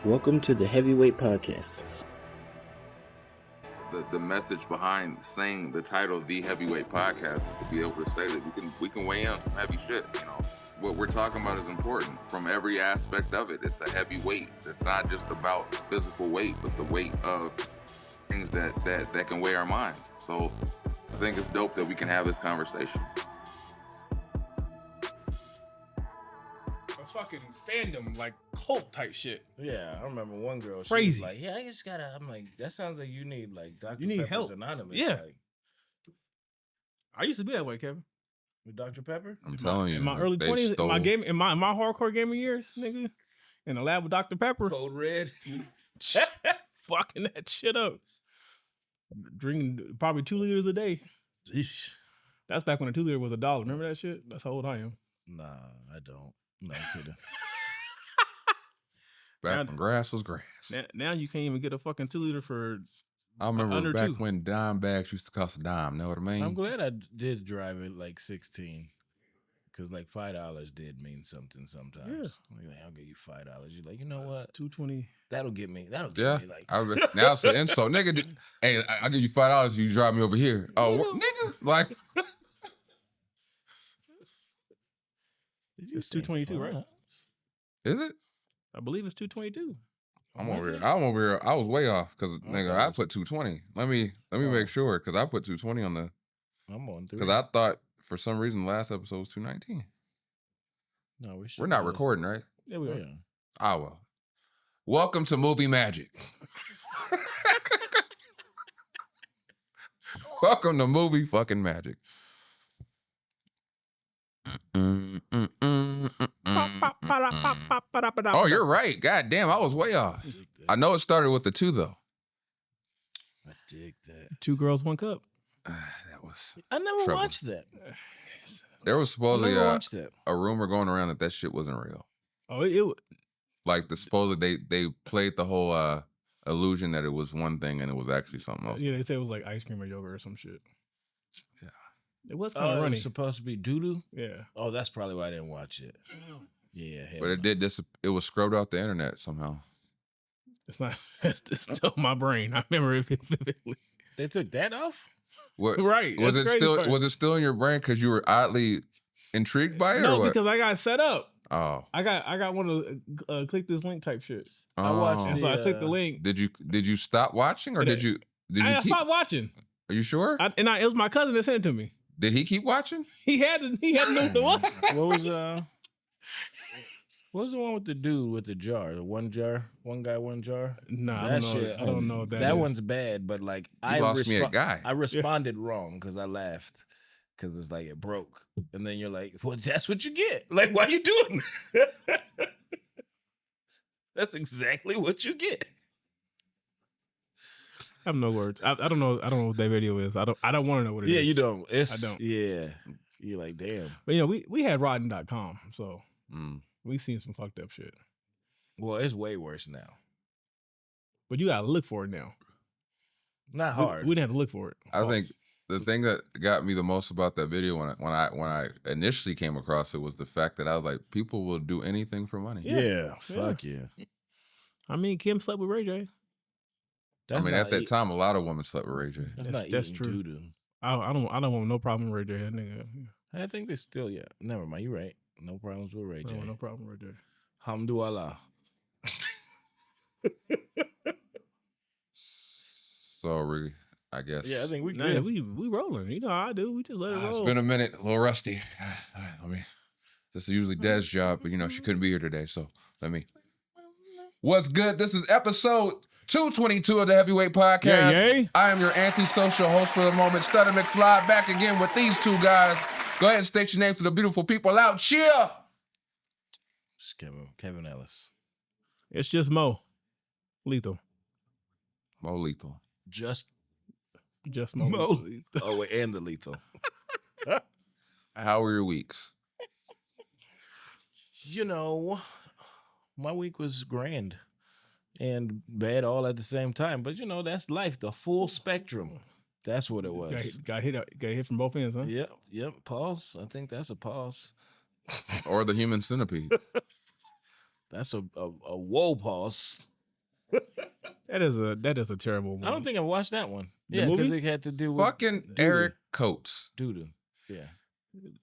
Welcome to the Heavyweight Podcast. The message behind saying the title The Heavyweight Podcast is to be able to say that we can weigh in on some heavy shit. You know, what we're talking about is important from every aspect of it. It's a heavy weight. It's not just about physical weight, but the weight of things that can weigh our minds. So I think it's dope that we can have this conversation. Fucking fandom, like cult type shit. Yeah, I remember one girl. She Crazy. was like, yeah, I just gotta. I'm like, that sounds like you need like Dr. You need Pepper's help. Anonymous. Yeah. Like, I used to be that way, Kevin. with Dr. Pepper. I'm telling you, In my early they 20s, stole- in my hardcore gaming years, nigga, in the lab with Dr. Pepper, Code Red. fucking that shit up. Drinking probably 2 liters a day. Yeesh. That's back when a 2 liter was $1. Remember that shit? That's how old I am. Nah, I don't. No, I'm kidding. back when grass was grass. Now you can't even get a fucking 2 liter for. I remember under back 2. when dime bags used to cost a dime. Know what I mean? I'm glad I did drive it like 16, because like $5 did mean something sometimes. Like, I'll give you $5. You're like, you know what? $2.20. That'll get me. That'll get Yeah, me like. now it's an insult, nigga. Hey, I'll give you $5. You drive me over here. Oh, what, nigga, like. Did you It's say $2.22, right? $5? Is it? I believe it's $2.22. I'm over here. I was way off because nigga, I put 220. Let me make sure because I put 220 on the. I'm on 3. Because I thought for some reason the last episode was 219. No, We're not recording, right? Yeah, we are. Yeah. Ah well. Welcome to Movie Magic. Welcome to Movie Fucking Magic. Oh, you're right. God damn, I was way off. I know it started with the 2 though. I dig that. 2 girls, 1 cup. That was. I never Trouble. watched that. There was I supposedly never watched that. a rumor going around that shit wasn't real. Oh, it Like supposedly they played the whole illusion that it was one thing and it was actually something else. yeah, they said it was like ice cream or yogurt or some shit. Yeah. It was kind of Oh, runny. it's supposed to be doo-doo? Yeah. Oh, that's probably why I didn't watch it. Yeah. hell But it no. did it was scrubbed off the internet somehow. It's not. It's still my brain. I remember it vividly. They took that off? What Right. was that's it crazy still part. was it still in your brain because you were oddly intrigued by it or No, what? because I got set up. Oh. I got one of the click this link type shit. I watched And Oh. so I clicked the link. Did you stop watching or did you I keep stopped watching. Are you sure? It was my cousin that sent it to me. Did he keep watching? He had to know what it was. What was the one with the dude with the jar? The one jar? One guy, one jar? Nah, I That don't know. shit, I don't know what that That is. one's bad, but like You lost me a guy. I responded wrong because I laughed. Because it's like it broke. And then you're like, well, that's what you get. Like, why you doing that? That's exactly what you get. I have no words. I don't know. I don't know what that video is. I don't want to know what it is. Yeah, you don't. I don't. Yeah. You're like, damn. But you know, we had rotten.com, so Mm. we seen some fucked up shit. Well, it's way worse now. But you gotta look for it now. Not hard. We didn't have to look for it. I think the thing that got me the most about that video when I initially came across it was the fact that I was like, people will do anything for money. Yeah. Fuck yeah. I mean, Kim slept with Ray J. That's I mean, not at that eat- time, a lot of women slept with Ray J. That's true. doo-doo. I don't want no problem with Ray J. That nigga. I think they still, yeah. Never mind. You're right. No problems with Ray I J. don't want no problem with Ray J. Alhamdulillah. Sorry, I guess. Yeah, I think we Nah, good. we rolling. You know how I do. We just let it roll. It's been a minute, a little rusty. Let me. This is usually Des' job, but she couldn't be here today, so let me. What's good? This is episode 222 of the Heavyweight Podcast. Yay. I am your antisocial host for the moment, Stutter McFly, back again with these 2 guys. Go ahead and state your name for the beautiful people out here. It's Kevin Ellis. It's just Mo. Lethal. Mo Lethal. Just Mo. Mo. Oh, wait, and the lethal. How were your weeks? You know, my week was grand and bad all at the same time. But, that's life, the full spectrum. That's what it was. Got hit from both ends, huh? Yep. Pause. I think that's a pause. Or the human centipede? That's a whoa pause. That is a terrible movie. I don't think I watched that one. The Yeah, because movie? it had to do with Fucking doo-doo. Eric Coates. Doo-doo. Yeah.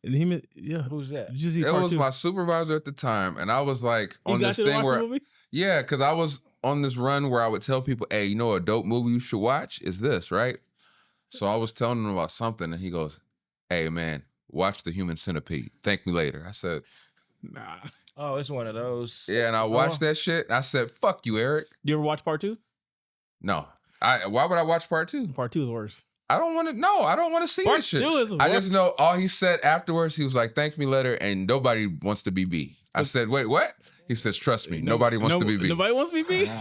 Yeah. Who's that? Did you see It part was two? my supervisor at the time, and I was like You on got this to thing watch where, the movie? yeah, because I was on this run where I would tell people, hey, you know, a dope movie you should watch is this, right? So I was telling him about something, and he goes, hey, man, watch The Human Centipede. Thank me later. I said, Nah. Oh, it's one of those. yeah, and I watched that shit. I said, fuck you, Eric. You ever watch part two? No. Why would I watch part two? Part two is worse. I don't want to. No, I don't want to see Part this shit. two is I worse. just know all he said afterwards. He was like, "Thank me later," and nobody wants to be B. I said, "Wait, what?" He says, "Trust me, nobody wants to be B." Nobody wants to be B.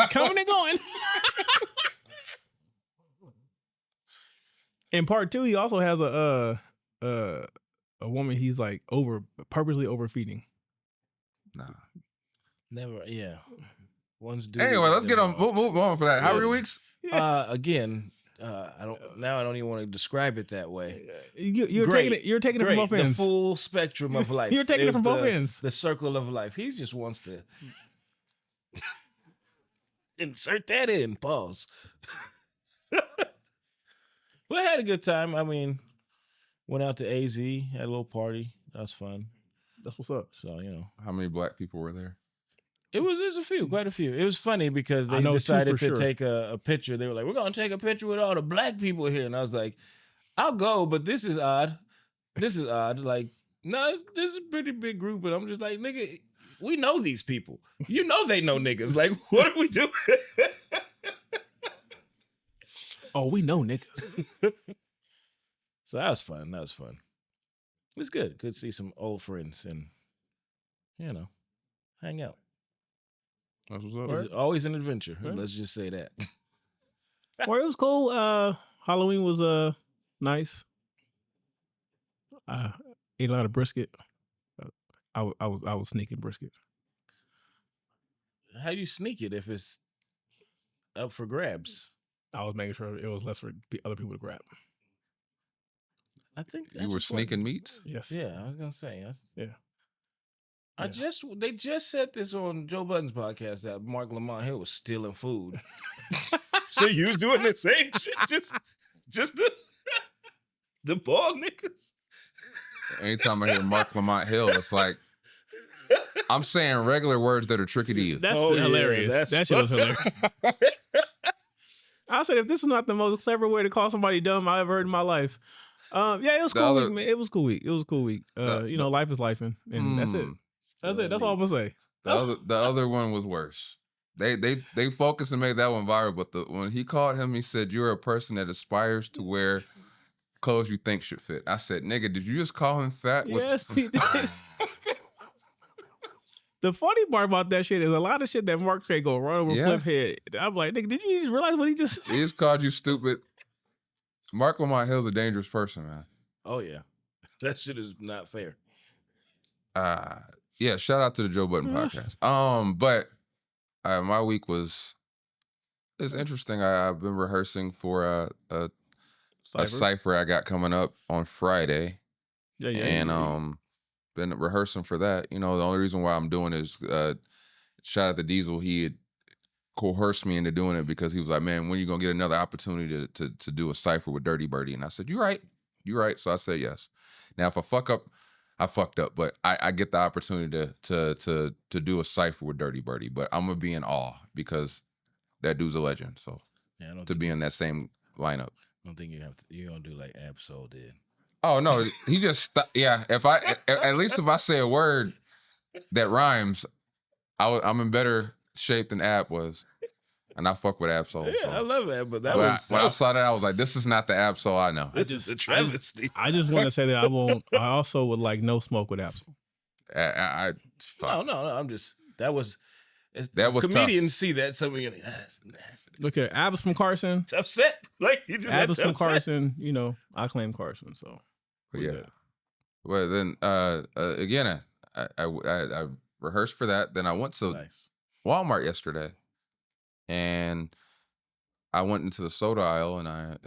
Coming and going. In part two, he also has a woman he's like purposely overfeeding. Nah. Never. Yeah. One's doo. Anyway, let's get on. Move on for that. How many weeks? Again, I don't even want to describe it that way. You're Great. taking it. You're taking it from Great. both ends. The full spectrum of life. You're taking it is from both the- ends. The circle of life. He just wants to insert that in. Pause. Well, I had a good time. I mean, went out to AZ, had a little party. That was fun. That's what's up. So, you know. How many black people were there? There's a few, quite a few. It was funny because I they know two decided for to sure. take a picture. They were like, we're going to take a picture with all the black people here. And I was like, I'll go, but this is odd. This is odd. Like, no, this is a pretty big group. But I'm just like, nigga, we know these people. You know they know niggas. Like, what are we doing? Oh, we know niggas. So that was fun. That was fun. It was good. Good to see some old friends and, you know, hang out. That's what's It's always an adventure. Right. Let's just say that. Well, it was cool. Halloween was nice. I ate a lot of brisket. I was sneaking brisket. How do you sneak it if it's up for grabs? I was making sure it was less for other people to grab. I think You that's were important. sneaking meats? Yes. Yeah, I was gonna say. Yeah. They just said this on Joe Budden's podcast that Mark Lamont Hill was stealing food. So you was doing the same shit, just the bald niggas. Anytime I hear Mark Lamont Hill, it's like I'm saying regular words that are tricky to you. That's Oh, yeah, hilarious. That shit was hilarious. I said, if this is not the most clever way to call somebody dumb I ever heard in my life. Yeah, it was cool week, man. It was cool week. It was a cool week. You know, life is life, and that's it. That's it. That's all I'm gonna say. The other one was worse. They focused and made that one viral, but when he called him, he said, "You're a person that aspires to wear clothes you think should fit." I said, "Nigga, did you just call him fat?" Yes, he did. The funny part about that shit is a lot of shit that Mark say go right over Yeah. Flip head. I'm like, nigga, did you just realize what he just? He just called you stupid. Mark Lamont Hill's a dangerous person, man. Oh yeah, that shit is not fair. Yeah, shout out to the Joe Budden podcast. But my week was it's interesting. I've been rehearsing for a cipher I got coming up on Friday. Yeah. Been rehearsing for that. You know, the only reason why I'm doing is shout out to Diesel. He had coerced me into doing it because he was like, "Man, when are you gonna get another opportunity to do a cipher with Dirty Birdie?" And I said, "You're right." So I said yes. Now if I fuck up, I fucked up, but I get the opportunity to do a cipher with Dirty Birdie. But I'm gonna be in awe because that dude's a legend. So Yeah, I don't to think, be in that same lineup. I don't think you're gonna do like Absol did. Oh no, he just yeah. If I at least if I say a word that rhymes, I'm in better shape than Ab was, and I fuck with Absol. Yeah, I love that, but When I saw that, I was like, "This is not the Absol I know." That's just a travesty. I just want to say that I also would like no smoke with Absol. Fuck. No. I'm just that was tough. comedians see that some of you like, that's Look at Abs from Carson. upset. Like you just Abs from upset. Carson. You know, I claim Carson. So But we're yeah. good. Well, then again, I rehearsed for that. Then I went to Nice. Walmart yesterday, and I went into the soda aisle and I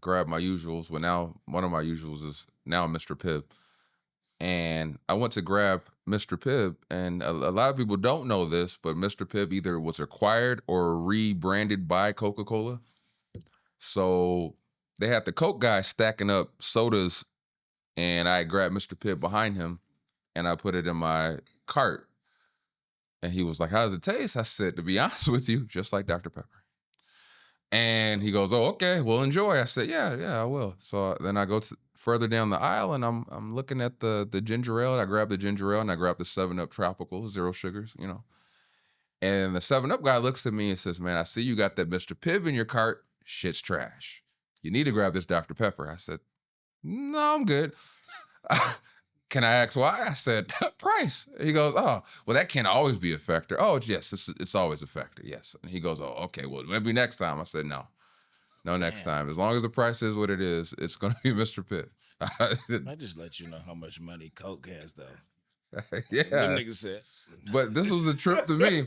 grabbed my usuals. Well, now one of my usuals is now Mr. Pibb, and I went to grab Mr. Pibb, and a lot of people don't know this, but Mr. Pibb either was acquired or rebranded by Coca-Cola. So they had the Coke guy stacking up sodas, and I grabbed Mr. Pibb behind him, and I put it in my cart. And he was like, "How does it taste?" I said, "To be honest with you, just like Dr. Pepper." And he goes, "Oh, okay, well, enjoy." I said, yeah, I will. So then I go further down the aisle, and I'm looking at the ginger ale. And I grab the ginger ale, and I grab the 7-Up Tropical, 0 sugars, you know. And the 7-Up guy looks at me and says, "Man, I see you got that Mr. Pibb in your cart. Shit's trash. You need to grab this Dr. Pepper." I said, "No, I'm good." "Can I ask why?" I said, "Price." He goes, "Oh, well, that can't always be a factor." "Oh, yes, it's always a factor, yes." And he goes, "Oh, okay, well, maybe next time." I said, No, next time. As long as the price is what it is, it's going to be Mr. Pibb. I just let you know how much money Coke has, though. Yeah. Them niggas said. But this was a trip to me.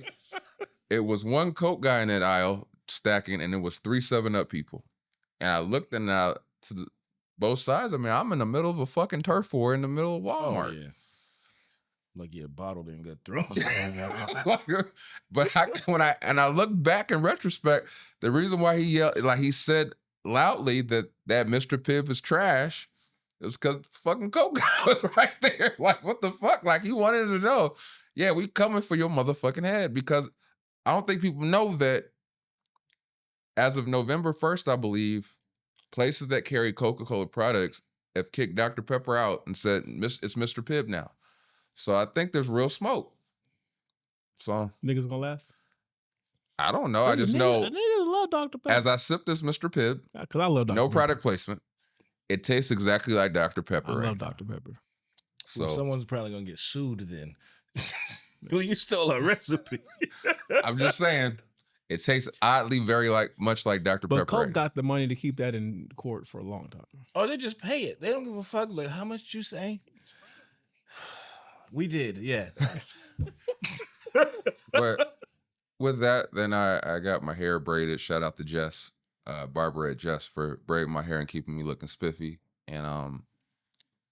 It was one Coke guy in that aisle stacking, and it was 3 7-Up people. And I looked and to both sides. I mean, I'm in the middle of a fucking turf war in the middle of Walmart. Oh, yeah. Like your bottle didn't get thrown. But I look back in retrospect, the reason why he yelled, like he said loudly that Mr. Pibb is trash, it was because fucking Coke guy was right there. Like, what the fuck? Like, he wanted to know, yeah, we coming for your motherfucking head, because I don't think people know that as of November 1st, I believe, places that carry Coca-Cola products have kicked Dr. Pepper out and said, "It's Mr. Pibb now." So I think there's real smoke. So Niggas gonna last? I don't know. I just know niggas love Dr. Pepper. as I sip this Mr. Pibb, because I love Dr. no Pepper. product placement, it tastes exactly like Dr. Pepper. I love Dr. Pepper. So well, someone's probably gonna get sued then. Well, you stole a recipe. I'm just saying, it tastes oddly very much like Dr. But Pepper. Coke got the money to keep that in court for a long time. Or they just pay it. They don't give a fuck. Like, how much you say? We did, yeah. But with that, then I got my hair braided. Shout out to Jess, Barbara at Jess, for braiding my hair and keeping me looking spiffy. And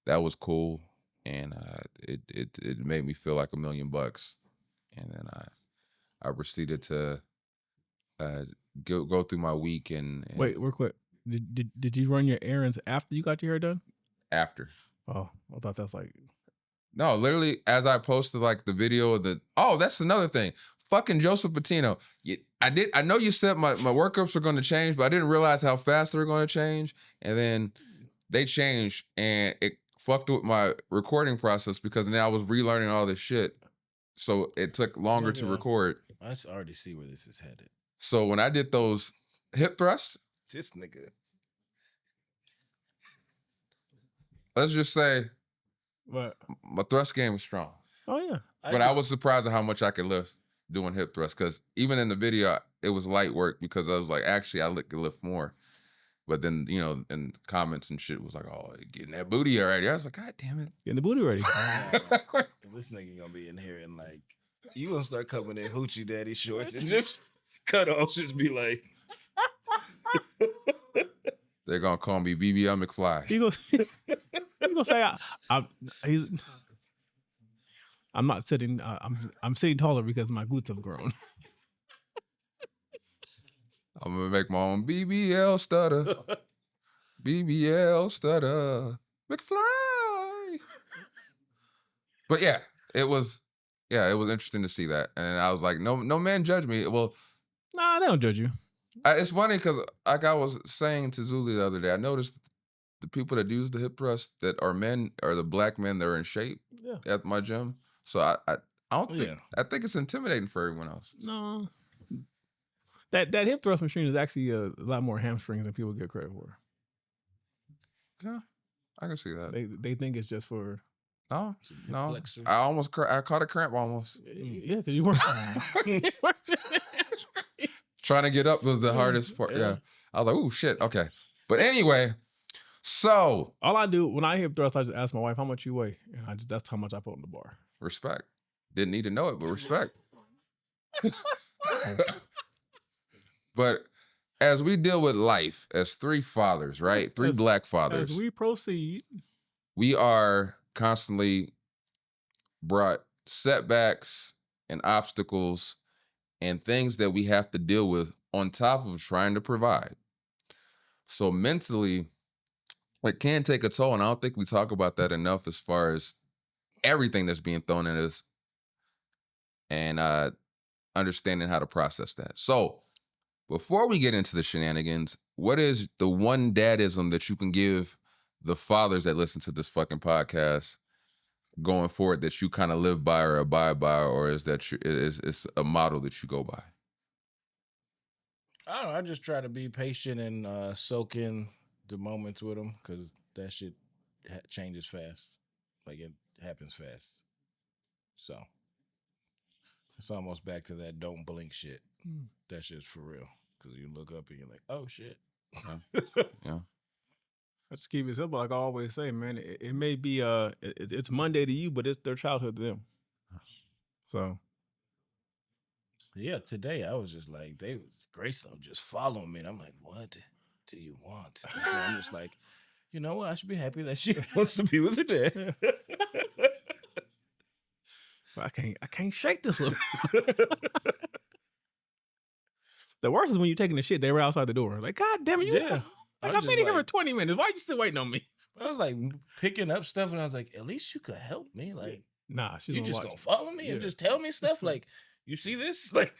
that was cool. And it made me feel like $1 million. And then I proceeded to go through my week and wait, real quick. Did you run your errands after you got your hair done? after. Oh, I thought that's like. No, literally, as I posted like the video of that's another thing. Fucking Joseph Patino. I know you said my workups were going to change, but I didn't realize how fast they were going to change. And then they changed, and it fucked with my recording process, because now I was relearning all this shit. So it took longer to record. I already see where this is headed. So when I did those hip thrusts, This nigga. let's just say What? my thrust game was strong. Oh yeah. But I was surprised at how much I could lift doing hip thrusts, because even in the video, it was light work, because I was like, actually, I could lift more. But then, you know, in comments and shit was like, "Oh, you're getting that booty already." I was like, "God damn it." Getting the booty ready. This nigga gonna be in here and like, you gonna start coming in hoochie daddy shorts and just cut off, just be like. They're gonna call me BBL McFly. He gonna say I'm not sitting. I'm sitting taller because my glutes have grown. I'm gonna make my own BBL stutter. BBL stutter. McFly. But yeah, it was interesting to see that. And I was like, no man judge me. Well, Nah, they don't judge you. it's funny because, like I was saying to Zuli the other day, I noticed the people that use the hip thrust that are men are the black men that are in shape at my gym. So I don't think, I think it's intimidating for everyone else. No. That hip thrust machine is actually a lot more hamstrings than people get credit for. Yeah, I can see that. They think it's just for. No. Flexor. I caught a cramp almost. Yeah, because you weren't. Trying to get up was the hardest part. Yeah. I was like, "Ooh, shit." Okay. But anyway, so all I do when I hip thrust, I just ask my wife how much you weigh, and that's how much I put on the bar. Respect. Didn't need to know it, but respect. But as we deal with life as 3 fathers, right? 3 black fathers. As we proceed, we are constantly brought setbacks and obstacles and things that we have to deal with on top of trying to provide. So mentally, it can take a toll, and I don't think we talk about that enough as far as everything that's being thrown at us and understanding how to process that. So before we get into the shenanigans, what is the one dadism that you can give the fathers that listen to this fucking podcast going forward that you kind of live by or abide by, or is that is a model that you go by? I don't know. I just try to be patient and soak in the moments with them because that shit changes fast. Like it happens fast. So it's almost back to that don't blink shit. That shit's for real. Because you look up and you're like, oh shit. Yeah. Let's keep it simple. Like I always say, man, it may be it's Monday to you, but it's their childhood to them. So yeah, today I was just like, Graceland just following me. And I'm like, what do you want? And I'm just like, you know what? I should be happy that she wants to be with her dad. I can't shake this little. The worst is when you're taking the shit. They were outside the door. Like, God damn it! Yeah. Like I've been here for 20 minutes. Why you still waiting on me? I was like picking up stuff, and I was like, at least you could help me. Like, nah, she's you just gonna follow me and just tell me stuff. Like, you see this? Like,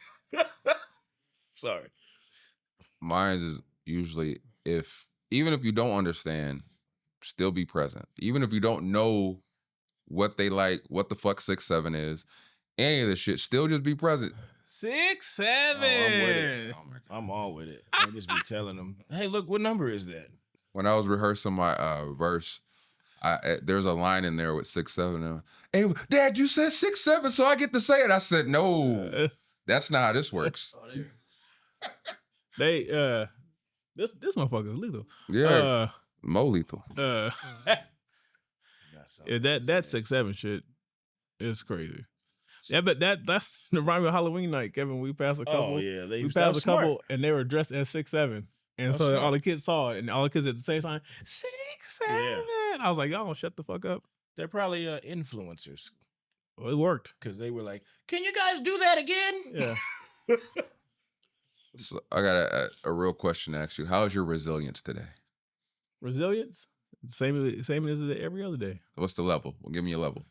sorry. Mine is usually even if you don't understand, still be present. Even if you don't know what they like, what the fuck 6'7" is, any of this shit, still just be present. 6'7". I'm with it. I'm all with it. I just be telling them, hey, look, what number is that? When I was rehearsing my verse, there's a line in there with 6'7". Hey, Dad, you said 6'7", so I get to say it. I said, no, that's not how this works. They this motherfucker is lethal. Yeah, more lethal. Yeah, that 6'7" shit is crazy. Yeah, but that's the rhyme of Halloween night, Kevin. We passed a couple. Oh yeah, we passed a couple, and they were dressed as 6'7", and so all the kids saw it, and all the kids at the same time 6'7". Yeah. I was like, y'all gonna shut the fuck up. They're probably influencers. Well, it worked because they were like, "Can you guys do that again?" Yeah. So I got a real question to ask you. How is your resilience today? Resilience, same as every other day. What's the level? Well, give me a level.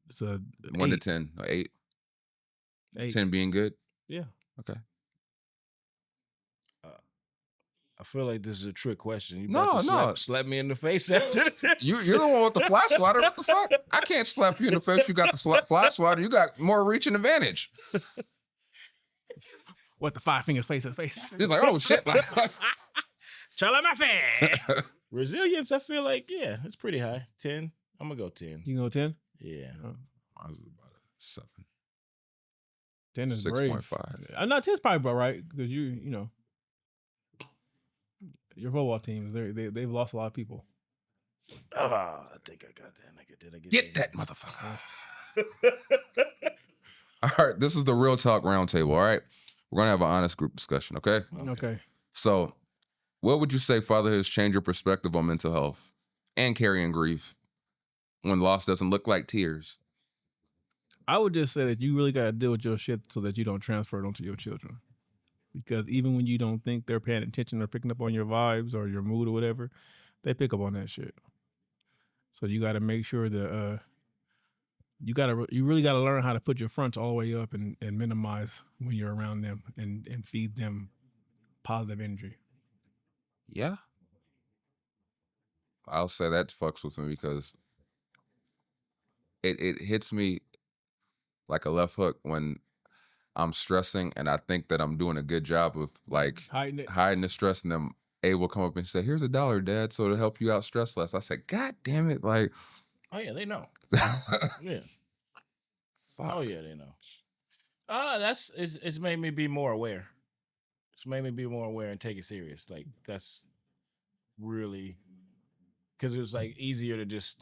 It's a 1 to 10, or 8. 8. 10 being good. Yeah. Okay. I feel like this is a trick question. You No. slap me in the face after this. You're the one with the fly swatter. What the fuck? I can't slap you in the face. You got the fly swatter. You got more reach and advantage. What, the 5 fingers face to face? He's like, oh shit. Charlie Murphy. Resilience, I feel like, yeah, it's pretty high. 10. I'm gonna go 10. You go 10? Yeah. Mine was about a 7. 10 is brave. 6.5. I'm not 10's probably about right because you know your football teams they've lost a lot of people. I think I got that. Did I get that motherfucker? All right, this is the Real Talk Roundtable. All right, we're gonna have an honest group discussion. Okay. Okay. So, what would you say fatherhood has changed your perspective on mental health and carrying grief when loss doesn't look like tears? I would just say that you really got to deal with your shit so that you don't transfer it onto your children. Because even when you don't think they're paying attention or picking up on your vibes or your mood or whatever, they pick up on that shit. So you got to make sure that you really got to learn how to put your fronts all the way up and minimize when you're around them and feed them positive energy. Yeah. I'll say that fucks with me because it hits me like a left hook when I'm stressing and I think that I'm doing a good job of like hiding the stress, and then A will come up and say, here's $1, Dad, so to help you out stress less. I said, God damn it. Like, oh yeah, they know. Yeah. Fuck. Oh yeah, they know. It's made me be more aware. It's made me be more aware and take it serious. Like that's really because it was like easier to just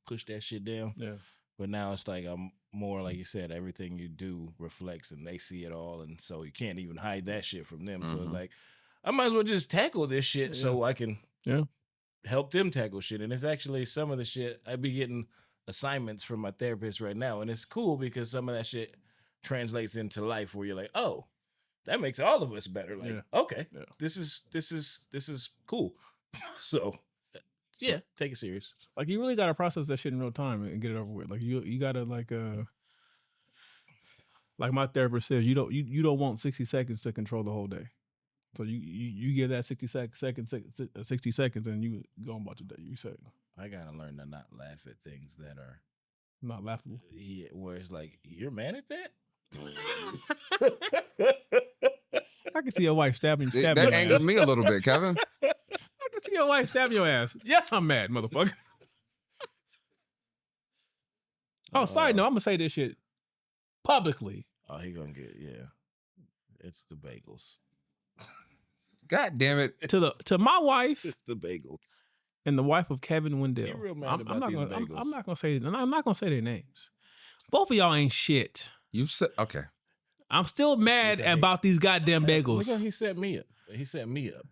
push that shit down. Yeah. But now it's like I'm more like you said, everything you do reflects and they see it all, and so you can't even hide that shit from them. So it's like I might as well just tackle this shit so I can help them tackle shit. And it's actually some of the shit I be getting assignments from my therapist right now, and it's cool because some of that shit translates into life where you're like, oh, that makes all of us better. Like, Yeah. okay, Yeah. this is cool. So yeah, take it serious. Like you really gotta process that shit in real time and get it over with. Like you gotta like my therapist says, you don't want 60 seconds to control the whole day. So you give that 60 seconds and you go on about your day. You say I gotta learn to not laugh at things that are not laughable. yeah, where it's like, you're mad at that? I can see your wife stabbing That your angered ass. me a little bit, Kevin. I can see your wife stabbing your ass. Yes, I'm mad, motherfucker. Oh, side note, I'm gonna say this shit publicly. Oh, he gonna get it's the bagels. God damn it. To my wife It's the bagels. and the wife of Kevin Wendell. You real mad I'm about not these gonna, bagels. I'm not gonna say. I'm not gonna say their names. Both of y'all ain't shit. You said okay. I'm still mad Okay. about these goddamn bagels. Look how he set me up. He set me up.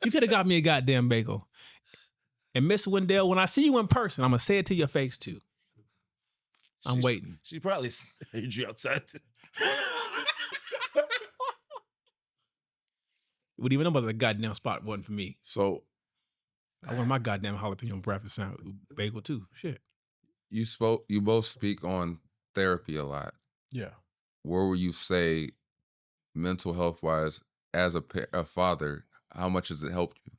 You could have got me a goddamn bagel. And Miss Wendell, when I see you in person, I'm gonna say it to your face too. I'm waiting. She probably heard you outside. Would even know about the goddamn spot wasn't for me. So I want my goddamn jalapeno breakfast bagel too. Shit. you both speak on therapy a lot. Yeah. Where would you say mental health wise as a father, how much has it helped you?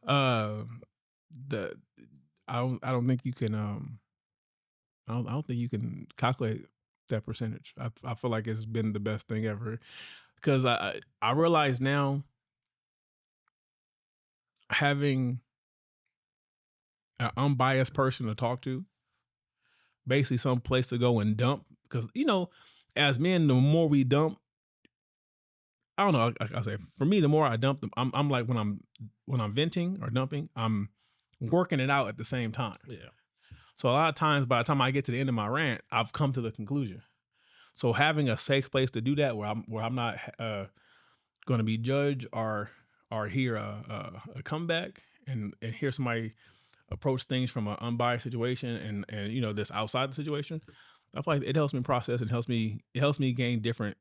I don't think you can I don't think you can calculate that percentage. I feel like it's been the best thing ever because I realize now having an unbiased person to talk to, basically some place to go and dump, because as men, the more we dump, I don't know. I say for me, the more I dump them, I'm like when I'm venting or dumping, I'm working it out at the same time. Yeah. So a lot of times, by the time I get to the end of my rant, I've come to the conclusion. So having a safe place to do that, where I'm not going to be judged or hear a comeback and hear somebody approach things from an unbiased situation and this outside the situation, I feel like it helps me process and helps me gain different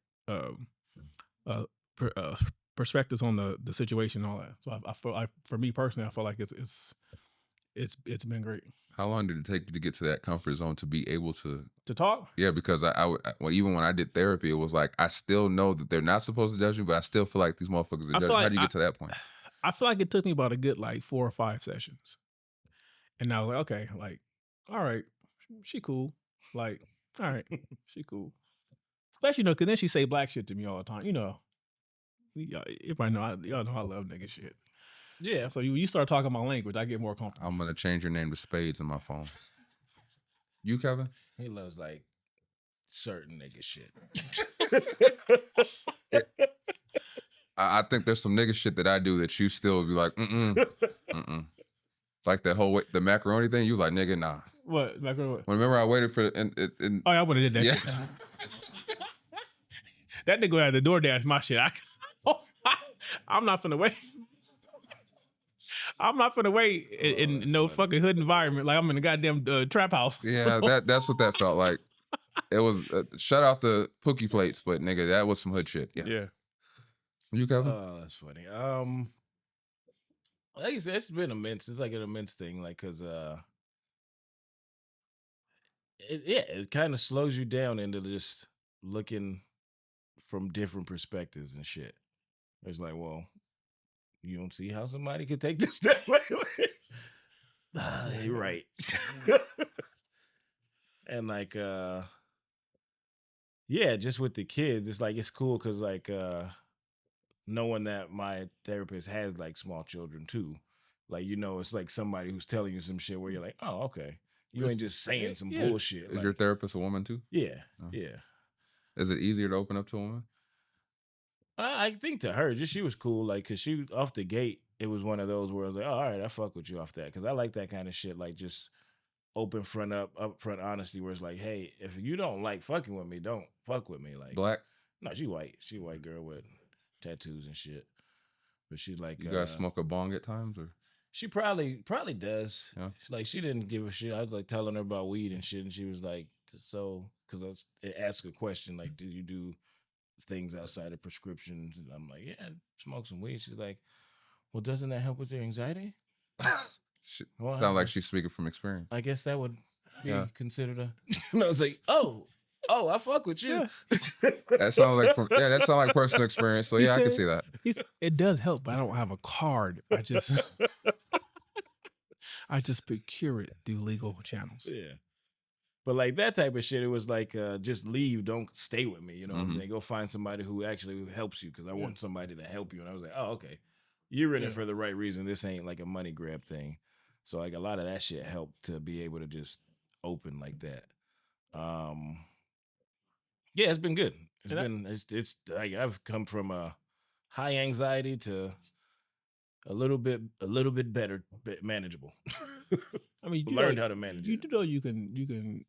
perspectives on the situation and all that. So I feel like, for me personally, I feel like it's been great. How long did it take you to get to that comfort zone to be able to talk? Yeah, because even when I did therapy, it was like I still know that they're not supposed to judge me, but I still feel like these motherfuckers are judging. How do you get to that point? I feel like it took me about a good 4 or 5 sessions, and I was like, okay, all right, she cool, all right, she cool. Especially because then she say black shit to me all the time. Everybody know y'all know I love nigga shit. Yeah, so you start talking my language, I get more comfortable. I'm gonna change your name to Spades in my phone. You, Kevin? He loves certain nigga shit. I think there's some nigga shit that I do that you still be like, mm-mm. Like that whole the macaroni thing, you was like, nigga, nah. What macaroni? Remember I waited for oh, I would have did that shit. That nigga had the DoorDash my shit. I'm not finna wait. I'm not finna wait in no funny. Fucking hood environment like I'm in a goddamn trap house. Yeah, that's what that felt like. It was shut off the Pookie plates, but nigga, that was some hood shit. Yeah. You, Kevin? Oh, that's funny. Like you said, it's been immense. It's like an immense thing, because it kind of slows you down into just looking from different perspectives and shit. It's like, well, you don't see how somebody could take this that way. You're right. And just with the kids, it's it's cool because knowing that my therapist has small children too, it's like somebody who's telling you some shit where you're like, oh, okay, you ain't just saying some bullshit. Is your therapist a woman too? Yeah, Oh. yeah. Is it easier to open up to a woman? I think to her, she was cool, because she was off the gate. It was one of those where I was like, oh, all right, I fuck with you off that, because I like that kind of shit, just open upfront honesty, where it's like, hey, if you don't like fucking with me, don't fuck with me. Black? No, she white girl with tattoos and shit. But she's like, You guys smoke a bong at times, or she probably does. Yeah. Like she didn't give a shit. I was like telling her about weed and shit, and she was like, so because it asked a question like, do you do things outside of prescriptions? And I'm like, yeah, I smoke some weed. She's like, well, doesn't that help with your anxiety? Well, sound like she's speaking from experience. I guess that would be Yeah. considered a. And I was like, oh, I fuck with you. That sounds like that sounds like personal experience. So He yeah, I can said- see that. It does help, but I don't have a card. I just procure it through legal channels. Yeah. But like that type of shit, it was like, just leave, don't stay with me. You know what I'm saying? Go find somebody who actually helps you because I want somebody to help you. And I was like, oh, okay. You're in it for the right reason. This ain't like a money grab thing. So like a lot of that shit helped to be able to just open like that. Yeah, it's been good. It's like I've come from a high anxiety to a little bit better, manageable. I mean, you learned know, how to manage you it. do know you can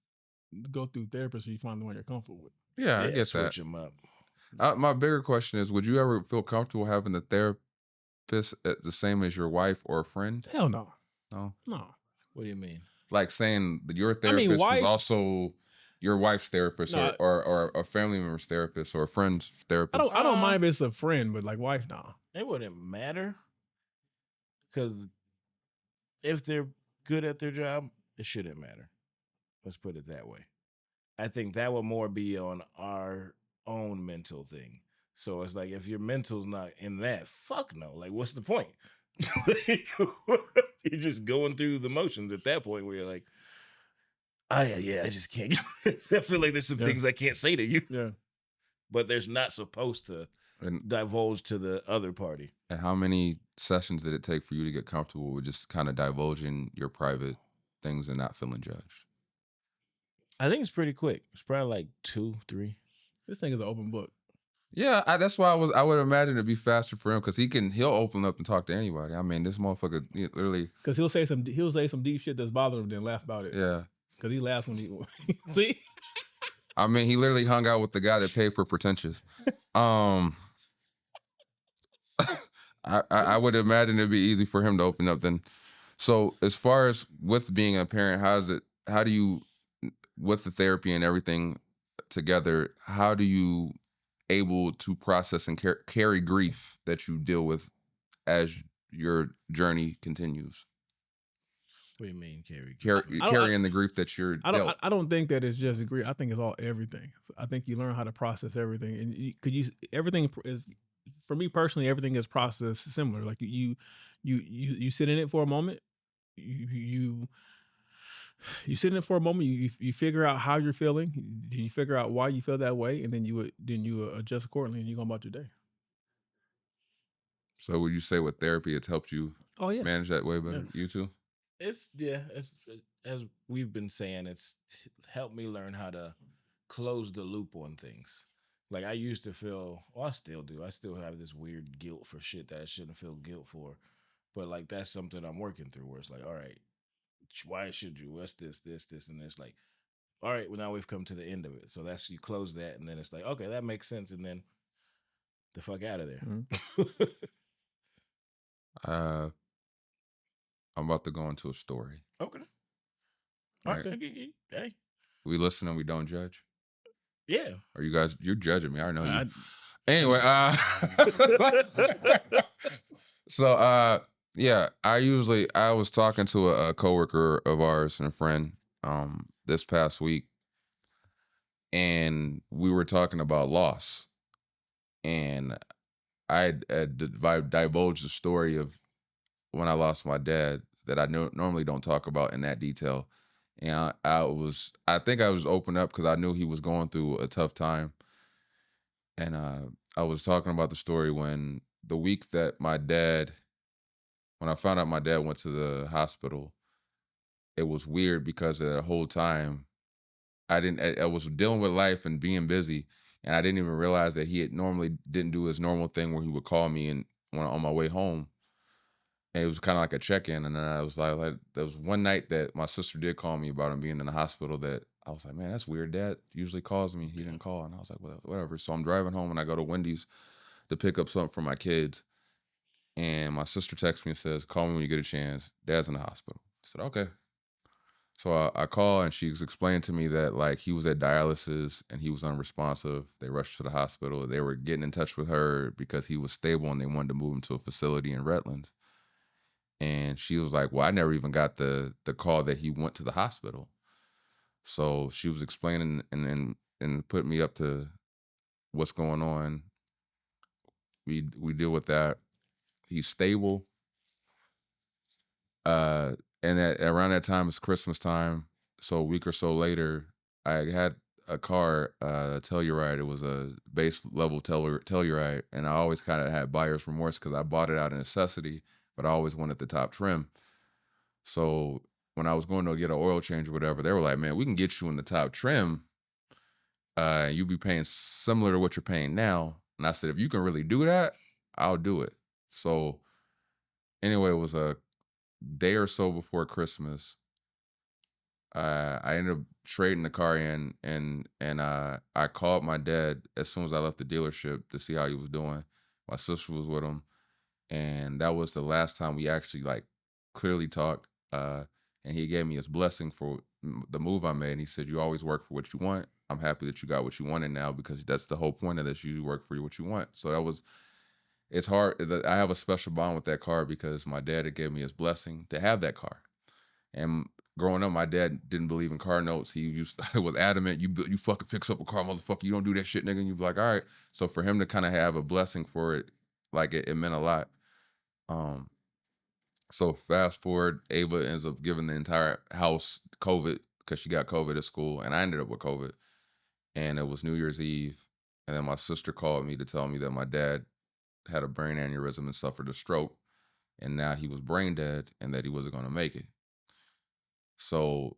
go through therapists so you find the one you're comfortable with. Yeah, I get switch that. them up. My bigger question is: would you ever feel comfortable having the therapist the same as your wife or a friend? Hell no. No, No. What do you mean? like saying that your therapist wife- was also your wife's therapist, No, or a family member's therapist, or a friend's therapist. I don't mind if it's a friend, but like wife, nah. It wouldn't matter because if they're good at their job, it shouldn't matter. Let's put it that way. I think that would more be on our own mental thing. So it's like if your mental's not in that, fuck no. Like, what's the point? You're just going through the motions at that point where you're like, I just can't. I feel like there's some things I can't say to you. Yeah. But there's not supposed to divulge to the other party. And how many sessions did it take for you to get comfortable with just kind of divulging your private things and not feeling judged? I think it's pretty quick. It's probably like 2, 3. This thing is an open book. Yeah, that's why I would imagine it'd be faster for him because he'll open up and talk to anybody. I mean, this motherfucker literally. Because he'll say some deep shit that's bothering him, then laugh about it. Yeah. Because he laughs when he see. I mean, he literally hung out with the guy that paid for pretentious. I would imagine it'd be easy for him to open up then. So as far as with being a parent, how do you, with the therapy and everything together, how do you able to process and carry grief that you deal with as your journey continues? What do you mean, carrying the grief that you're dealt? I don't think that it's just grief. I think it's all everything. I think you learn how to process everything, and everything is, for me personally, everything is processed similar. Like you sit in it for a moment. You sit in it for a moment. You figure out how you're feeling. You figure out why you feel that way, and then you adjust accordingly, and you go about your day. So would you say with therapy, it's helped you manage that way better? Yeah. You too? It's as we've been saying, it's helped me learn how to close the loop on things. Like I used to feel, well, I still do. I still have this weird guilt for shit that I shouldn't feel guilt for. But like that's something I'm working through where it's like, all right, why should you? What's this, and it's like, all right, well now we've come to the end of it. So that's, you close that, and then it's like, okay, that makes sense, and then the fuck out of there. Mm-hmm. I'm about to go into a story. Okay. All right. Hey. We listen and we don't judge. Yeah. Are you guys? You're judging me. I know you. Anyway, so yeah, I was talking to a coworker of ours and a friend this past week, and we were talking about loss, and I divulged the story of when I lost my dad that I normally don't talk about in that detail. And I think I was open up because I knew he was going through a tough time. And I was talking about the story when the week that when I found out my dad went to the hospital, it was weird because the whole time I was dealing with life and being busy, and I didn't even realize that he had normally didn't do his normal thing where he would call me and on my way home. And it was kind of like a check-in, and then I was like, there was one night that my sister did call me about him being in the hospital that I was like, man, that's weird. Dad usually calls me. He didn't call. And I was like, well, whatever. So I'm driving home, and I go to Wendy's to pick up something for my kids. And my sister texts me and says, call me when you get a chance. Dad's in the hospital. I said, okay. So I call and she's explained to me that like he was at dialysis and he was unresponsive. They rushed to the hospital. They were getting in touch with her because he was stable and they wanted to move him to a facility in Redlands. And she was like, well, I never even got the call that he went to the hospital. So she was explaining and put me up to what's going on. We deal with that. He's stable. And around that time it's Christmas time. So a week or so later, I had a car, Telluride. It was a base level Telluride, and I always kind of had buyer's remorse because I bought it out of necessity, but I always wanted the top trim. So when I was going to get an oil change or whatever, they were like, "Man, we can get you in the top trim. You'll be paying similar to what you're paying now." And I said, "If you can really do that, I'll do it." So anyway, it was a day or so before Christmas. I ended up trading the car in, and I called my dad as soon as I left the dealership to see how he was doing. My sister was with him, and that was the last time we actually like clearly talked. And he gave me his blessing for the move I made. And he said, "You always work for what you want. I'm happy that you got what you wanted now because that's the whole point of this. You work for what you want." So that was. It's hard. I have a special bond with that car because my dad had gave me his blessing to have that car. And growing up, my dad didn't believe in car notes. He was adamant, you fucking fix up a car, motherfucker. You don't do that shit, nigga. And you'd be like, all right. So for him to kind of have a blessing for it, like it meant a lot. So fast forward, Ava ends up giving the entire house COVID because she got COVID at school, and I ended up with COVID. And it was New Year's Eve, and then my sister called me to tell me that my dad had a brain aneurysm and suffered a stroke, and now he was brain dead, and that he wasn't going to make it. So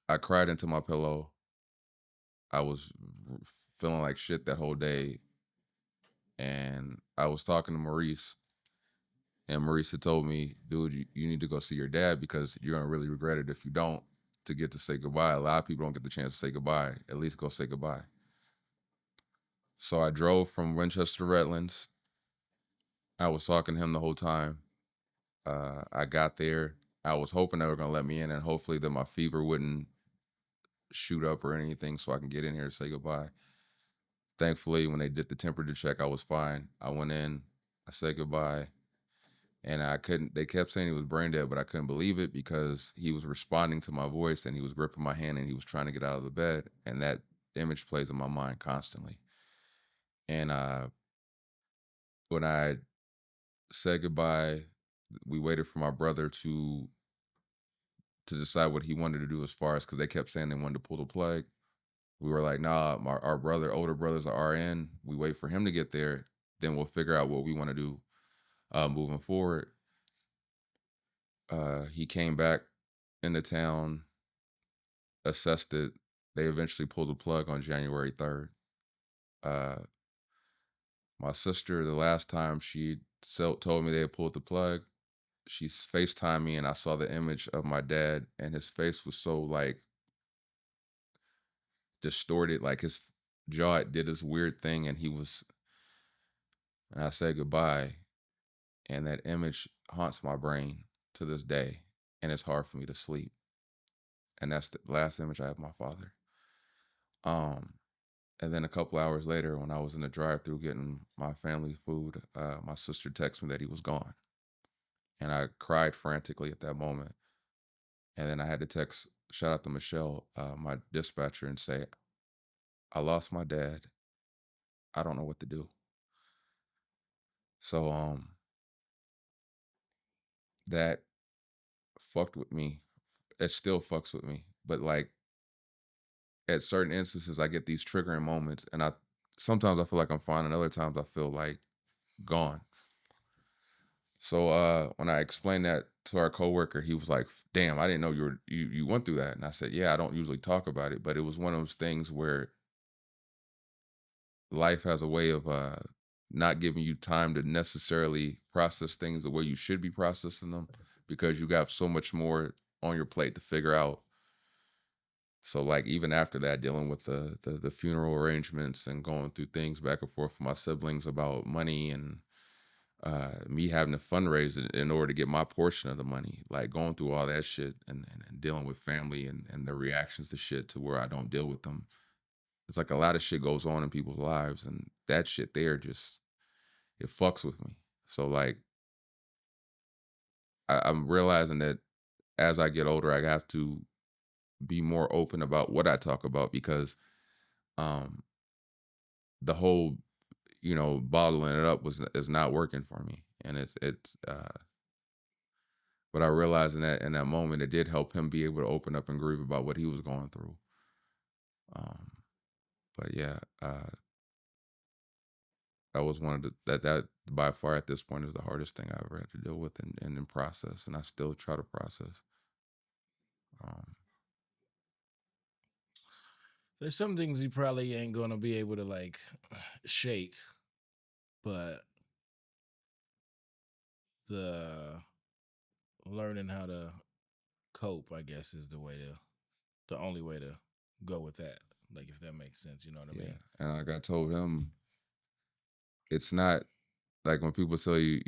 I cried into my pillow. I was feeling like shit that whole day. And I was talking to Maurice, and Maurice had told me, dude, you need to go see your dad because you're going to really regret it if you don't, to get to say goodbye. A lot of people don't get the chance to say goodbye. At least go say goodbye. So I drove from Winchester to Redlands. I was talking to him the whole time. I got there. I was hoping they were going to let me in and hopefully that my fever wouldn't shoot up or anything so I can get in here to say goodbye. Thankfully, when they did the temperature check, I was fine. I went in, I said goodbye, and they kept saying he was brain dead, but I couldn't believe it because he was responding to my voice and he was gripping my hand and he was trying to get out of the bed. And that image plays in my mind constantly. And when I said goodbye, we waited for my brother to decide what he wanted to do as far as, because they kept saying they wanted to pull the plug. We were like, nah, our older brothers are RN. We wait for him to get there. Then we'll figure out what we want to do moving forward. He came back into town, assessed it. They eventually pulled the plug on January 3rd. My sister, the last time she told me they had pulled the plug, she FaceTimed me and I saw the image of my dad and his face was so like distorted, like his jaw did this weird thing and I said goodbye. And that image haunts my brain to this day. And it's hard for me to sleep. And that's the last image I have of my father. And then a couple hours later, when I was in the drive-thru getting my family food, my sister texted me that he was gone. And I cried frantically at that moment. And then I had to shout out to Michelle, my dispatcher, and say, I lost my dad. I don't know what to do. So that fucked with me. It still fucks with me. But like at certain instances, I get these triggering moments, and sometimes I feel like I'm fine, and other times I feel like gone. So when I explained that to our coworker, he was like, "Damn, I didn't know you went through that." And I said, "Yeah, I don't usually talk about it, but it was one of those things where life has a way of not giving you time to necessarily process things the way you should be processing them because you got so much more on your plate to figure out." So like even after that, dealing with the funeral arrangements and going through things back and forth with my siblings about money and me having to fundraise in order to get my portion of the money, like going through all that shit and dealing with family and their reactions to shit to where I don't deal with them. It's like a lot of shit goes on in people's lives, and that shit there just, it fucks with me. So like I'm realizing that as I get older, I have to be more open about what I talk about, because um the whole, bottling it up is not working for me. And it's but I realized in that moment it did help him be able to open up and grieve about what he was going through. Um but yeah, that was one of that by far at this point is the hardest thing I ever had to deal with and process, and I still try to process. Um There's some things you probably ain't gonna be able to like shake, but the learning how to cope, I guess, is the only way to go with that. Like, if that makes sense, you know what I yeah, mean? and like I told him, it's not like when people tell you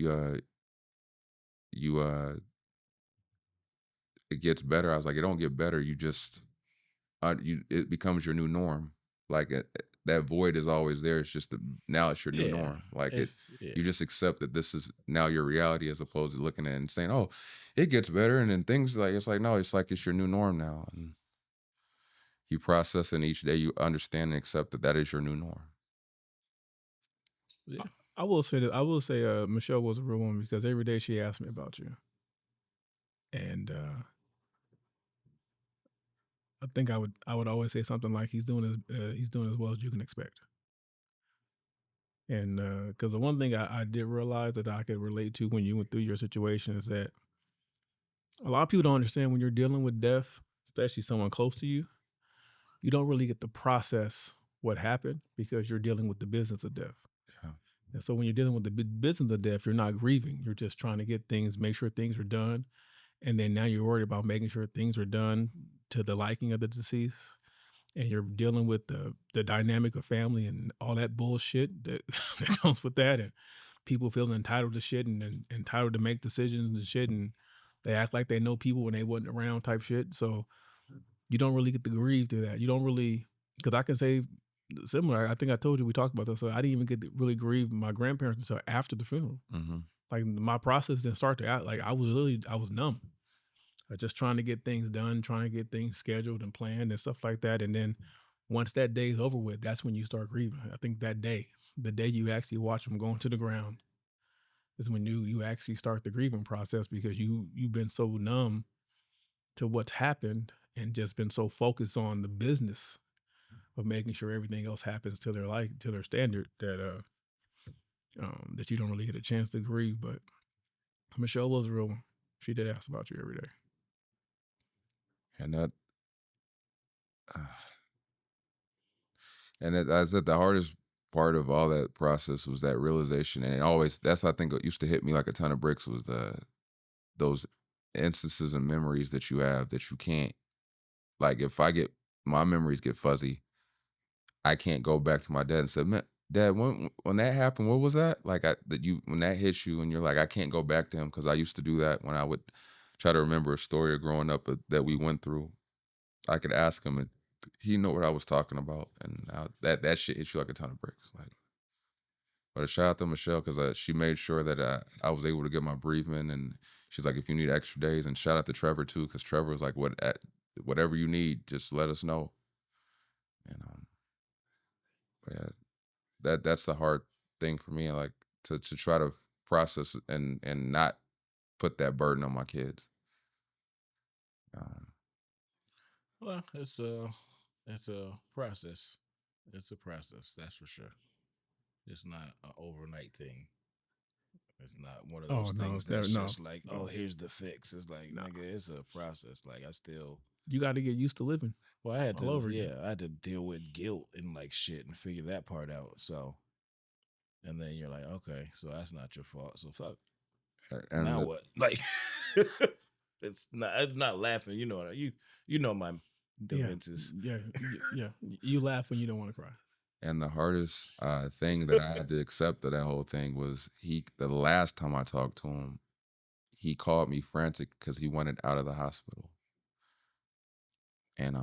it gets better. I was like, it don't get better. You just it becomes your new norm. Like that void is always there. It's just now it's your new Yeah, norm. Like yeah. you just accept that this is now your reality, as opposed to looking at it and saying, "Oh, it gets better," and then things like it's like no, it's like it's your new norm now, and you process it, and each day you understand and accept that that is your new norm. Yeah. I will say that Michelle was a real woman, because every day she asked me about you, and I think I would always say something like he's doing as well as you can expect. And because the one thing I did realize that I could relate to when you went through your situation is that a lot of people don't understand when you're dealing with death, especially someone close to you, you don't really get to process what happened because you're dealing with the business of death. Yeah. And so when you're dealing with the business of death, you're not grieving. You're just trying to get things, make sure things are done. And then now you're worried about making sure things are done to the liking of the deceased. And you're dealing with the dynamic of family and all that bullshit that, that comes with that. And people feeling entitled to shit and entitled to make decisions and shit. And they act like they know people when they wasn't around type shit. So you don't really get to grieve through that. You don't really, because I can say similar. I think I told you, we talked about this. So I didn't even get to really grieve my grandparents until after the funeral. Mm-hmm. Like my process didn't start to act like I was numb. Just trying to get things done, trying to get things scheduled and planned and stuff like that. And then once that day's over with, that's when you start grieving. I think that day, the day you actually watch them going to the ground, is when you actually start the grieving process, because you've been so numb to what's happened and just been so focused on the business of making sure everything else happens to their standard, that you don't really get a chance to grieve. But Michelle was a real one. She did ask about you every day. And that I said the hardest part of all that process was that realization, and that's I think what used to hit me like a ton of bricks was those instances and memories that you have that you can't, like, if my memories get fuzzy, I can't go back to my dad and say, "Man, Dad, when that happened, what was that?" Like when that hits you and you're like, I can't go back to him, because I used to do that when I would try to remember a story of growing up that we went through. I could ask him and he know what I was talking about, and that shit hits you like a ton of bricks. Like, but a shout out to Michelle, because she made sure that I was able to get my bereavement, and she's like, if you need extra days, and shout out to Trevor too, because Trevor was like, whatever you need, just let us know. And but yeah, that's the hard thing for me, like to try to process and not put that burden on my kids. Well, it's a process. It's a process, that's for sure. It's not an overnight thing. It's not one of those things that's just like, oh, here's the fix. It's like, nigga, it's a process. Like, You got to get used to living. Well, I had all over again. I had to deal with guilt and like shit and figure that part out. So, and then you're like, okay, so that's not your fault. So fuck. And now what? Like, it's not laughing. You know, you know my defenses. Yeah. You laugh when you don't want to cry. And the hardest thing that I had to accept of that whole thing was the last time I talked to him, he called me frantic because he wanted out of the hospital. And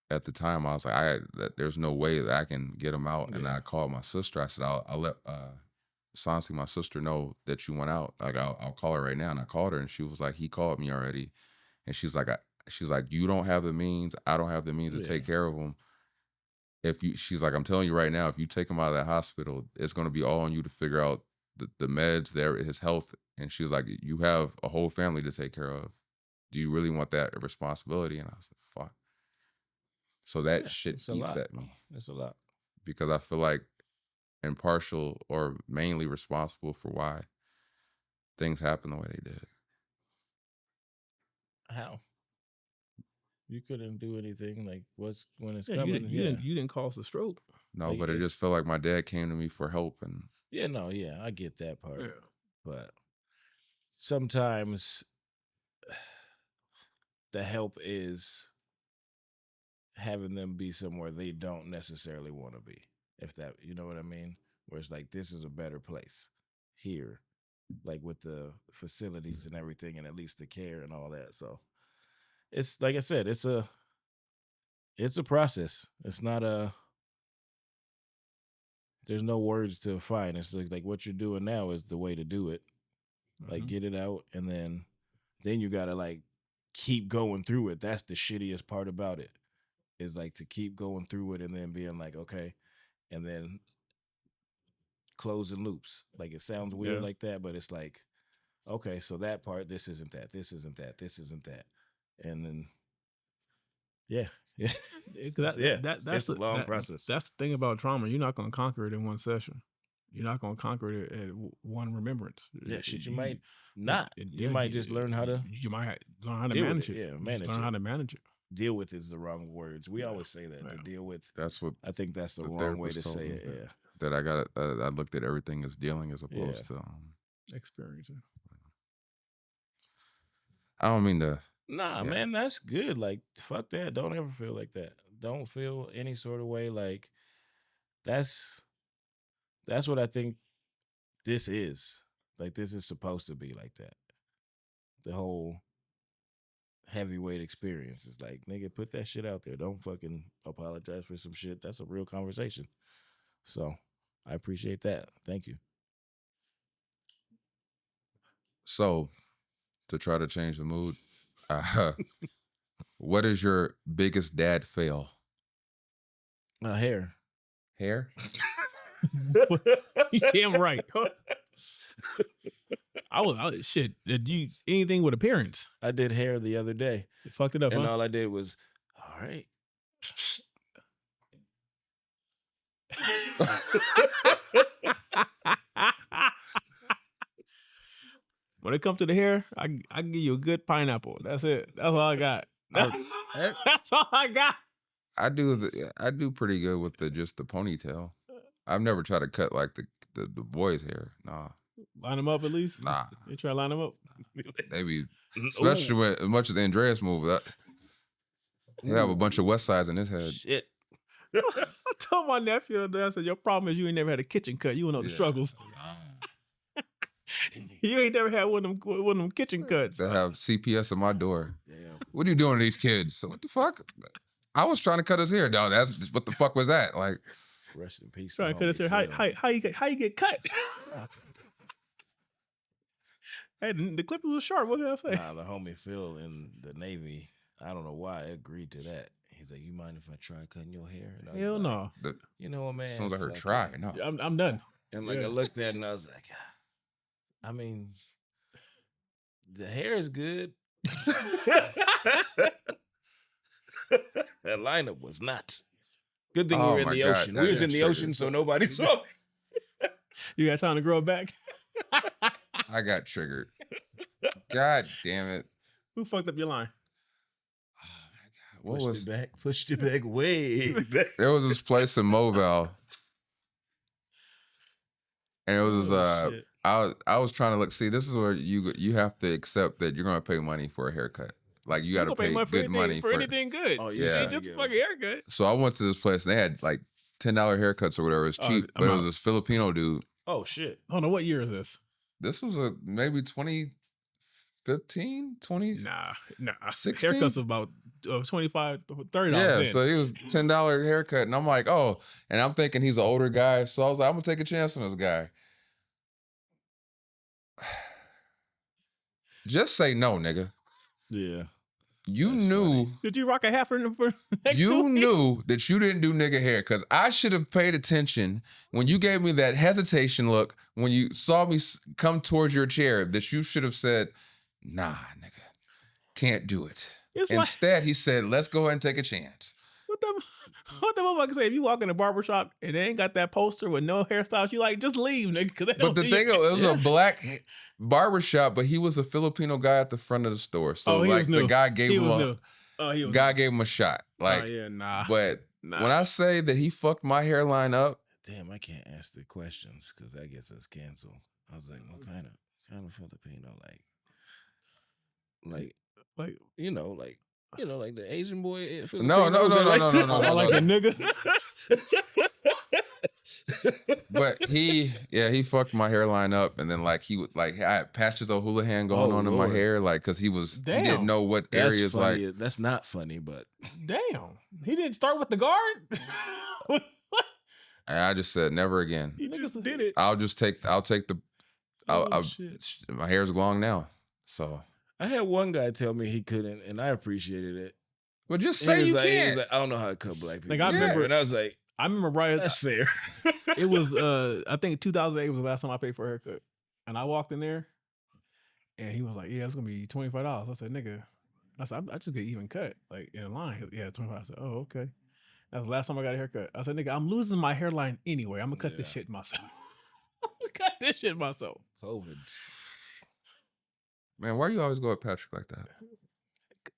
at the time I was like, there's no way that I can get him out. And I called my sister. I said, I'll let Sansi, my sister, know that you went out. Like I'll call her right now. And I called her, and she was like, he called me already. And she's like, you don't have the means. I don't have the means to take care of him. She's like, I'm telling you right now, if you take him out of that hospital, it's going to be all on you to figure out the meds, his health. And she was like, you have a whole family to take care of. Do you really want that responsibility? And I was like, fuck. So that shit eats at me. It's a lot. Because I feel like impartial or mainly responsible for why things happen the way they did. How? You couldn't do anything. Like, when it's Yeah, coming? you didn't cause the stroke. No, Like, but it just felt like my dad came to me for help. And I get that part. Yeah. But sometimes the help is having them be somewhere they don't necessarily want to be. If that, you know what I mean? Where it's like, this is a better place here, like with the facilities and everything, and at least the care and all that. So it's like I said, it's a process. It's not there's no words to find. It's like what you're doing now is the way to do it. Like, get it out, and then you gotta like keep going through it. That's the shittiest part about it. Is like to keep going through it and then being like, okay, and then closing loops. Like, it sounds weird like that, but it's like, okay, so that part, this isn't that, this isn't that, this isn't that, and then that's a long process. That's the thing about trauma. You're not going to conquer it in one session. You're not going to conquer it at one remembrance. Yeah, shit, you might not. You might just learn how to. You might learn how to manage it. Yeah, manage it. Learn how to manage it. Deal with is the wrong words. We always say that. To deal with. That's what I think that's the wrong way to say it. Yeah. That I looked at everything as dealing as opposed to experiencing. I don't mean to. Nah, man, that's good. Like, fuck that. Don't ever feel like that. Don't feel any sort of way. Like, that's what I think this is. Like, this is supposed to be like that. The whole heavyweight experience is like, nigga, put that shit out there. Don't fucking apologize for some shit. That's a real conversation. So I appreciate that. Thank you. So, to try to change the mood, what is your biggest dad fail? Hair. Hair? You damn right. I was shit. Did you anything with appearance? I did hair the other day. You fucked it up, and huh? all I did was, all right. When it comes to the hair, I give you a good pineapple. That's it. That's all I got. That's all I got. I do pretty good with just the ponytail. I've never tried to cut like the boys' hair. Nah. Line them up at least. Nah. You try to line them up. They be, especially when, as much as Andreas move, he have a bunch of West Sides in his head. Shit. I told my nephew the other day, I said, your problem is you ain't never had a kitchen cut. You don't know the struggles. You ain't never had one of them kitchen cuts. They have CPS at my door. Damn. What are you doing to these kids? So what the fuck? I was trying to cut his hair, dog. That's what the fuck was that? Like, rest in peace. Trying to cut his hair. How you get cut? Hey, the clippers was sharp. What did I say? Nah, the homie Phil in the Navy, I don't know why I agreed to that. He's like, you mind if I try cutting your hair? And Hell no. You know what, man? As soon as I heard try, no. I'm done. And like I looked at it and I was like, I mean, the hair is good. That lineup was not. Good thing we were in the ocean. We was in the ocean, so nobody saw me. You got time to grow it back? I got triggered. God damn it. Who fucked up your line? Pushed it back way back. There was this place in Mobile. And it was I was trying to look. See, this is where you have to accept that you're gonna pay money for a haircut. Like you got to pay good money for anything good. Oh yeah, just a fucking haircut. So I went to this place and they had like $10 haircuts or whatever. It's Oh, cheap, I'm but it out. was this Filipino dude. Oh shit. Hold on, what year is this? This was maybe 2015, 20. Nah. 16? Haircuts about $25, $30. Yeah, then. so he was $10 haircut, and I'm like, oh, and I'm thinking he's an older guy, so I was like, I'm gonna take a chance on this guy. Just say no, nigga. Yeah. You That's knew. funny. Did you rock a half for the next 2 You weeks? knew that you didn't do nigga hair, because I should have paid attention when you gave me that hesitation look when you saw me come towards your chair. That you should have said, "Nah, nigga, can't do it." It's like, Instead, he said, "Let's go ahead and take a chance." what the motherfucker say? If you walk in a barbershop and they ain't got that poster with no hairstyles, you like, just leave, nigga. But the thing, it was a black barbershop, but he was a Filipino guy at the front of the store. So he like was new. the guy gave He him was a new. He was guy new. gave him a shot. Like, yeah, nah. but Nah. when I say that he fucked my hairline up, Damn, I can't ask the questions because that gets us canceled. I was like, what kind of Filipino? Like like the Asian boy. No. I like a nigga. but he fucked my hairline up, and then like he would like I had patches of Houlihan going Oh, on in my Lord. hair, like because he Damn. didn't know what That's areas funny. like. That's not funny, but Damn. He didn't start with the guard? And I just said never again. He just did it. I'll take the. Shit. My hair's long now, so. I had one guy tell me he couldn't, and I appreciated it. Well, just He say was you like, he was can't. like, I don't know how to cut black people. Like, I remember- and I was like, I remember right. that's fair. It was I think 2008 was the last time I paid for a haircut. And I walked in there and he was like, yeah, it's gonna be $25. I said, nigga, I just get even cut. Like in line. Yeah, 25. I said, oh, okay. That was the last time I got a haircut. I said, nigga, I'm losing my hairline anyway. I'm gonna cut this Yeah. shit myself. I'm gonna cut this shit myself. COVID. Man, why you always go at Patrick like that?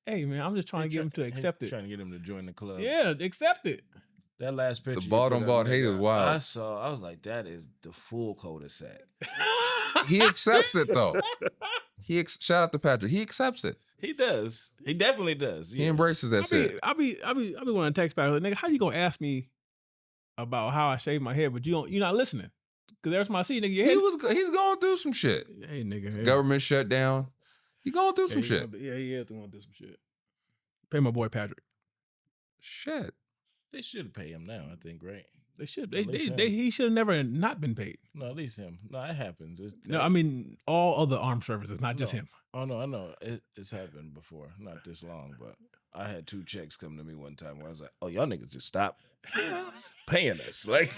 Hey man, I'm just trying to get him to accept it. Trying to get him to join the club. Yeah, accept it. That last picture. you bald put on up, bald hate nigga, is wild. I was like, that is the full cul-de-sac. He accepts it though. Shout out to Patrick. He accepts it. He does. He definitely does. He embraces that shit. I be wanting to text back like, nigga, how you gonna ask me about how I shave my head, but you're not listening? Because there's my seat, nigga. Your head. He's going through some shit. Hey, nigga. Hey. Government shut down. He going through some he shit. he is going to do some shit. Pay my boy Patrick. Shit. They should pay him now, I think, right? They should. At least him. He should have never not been paid. No, at least him. No, it happens. No, I mean all other armed services, not just No. him. Oh, no, I know. It's happened before. Not this long, but I had 2 checks come to me one time where I was like, oh, y'all niggas just stop paying us. Like,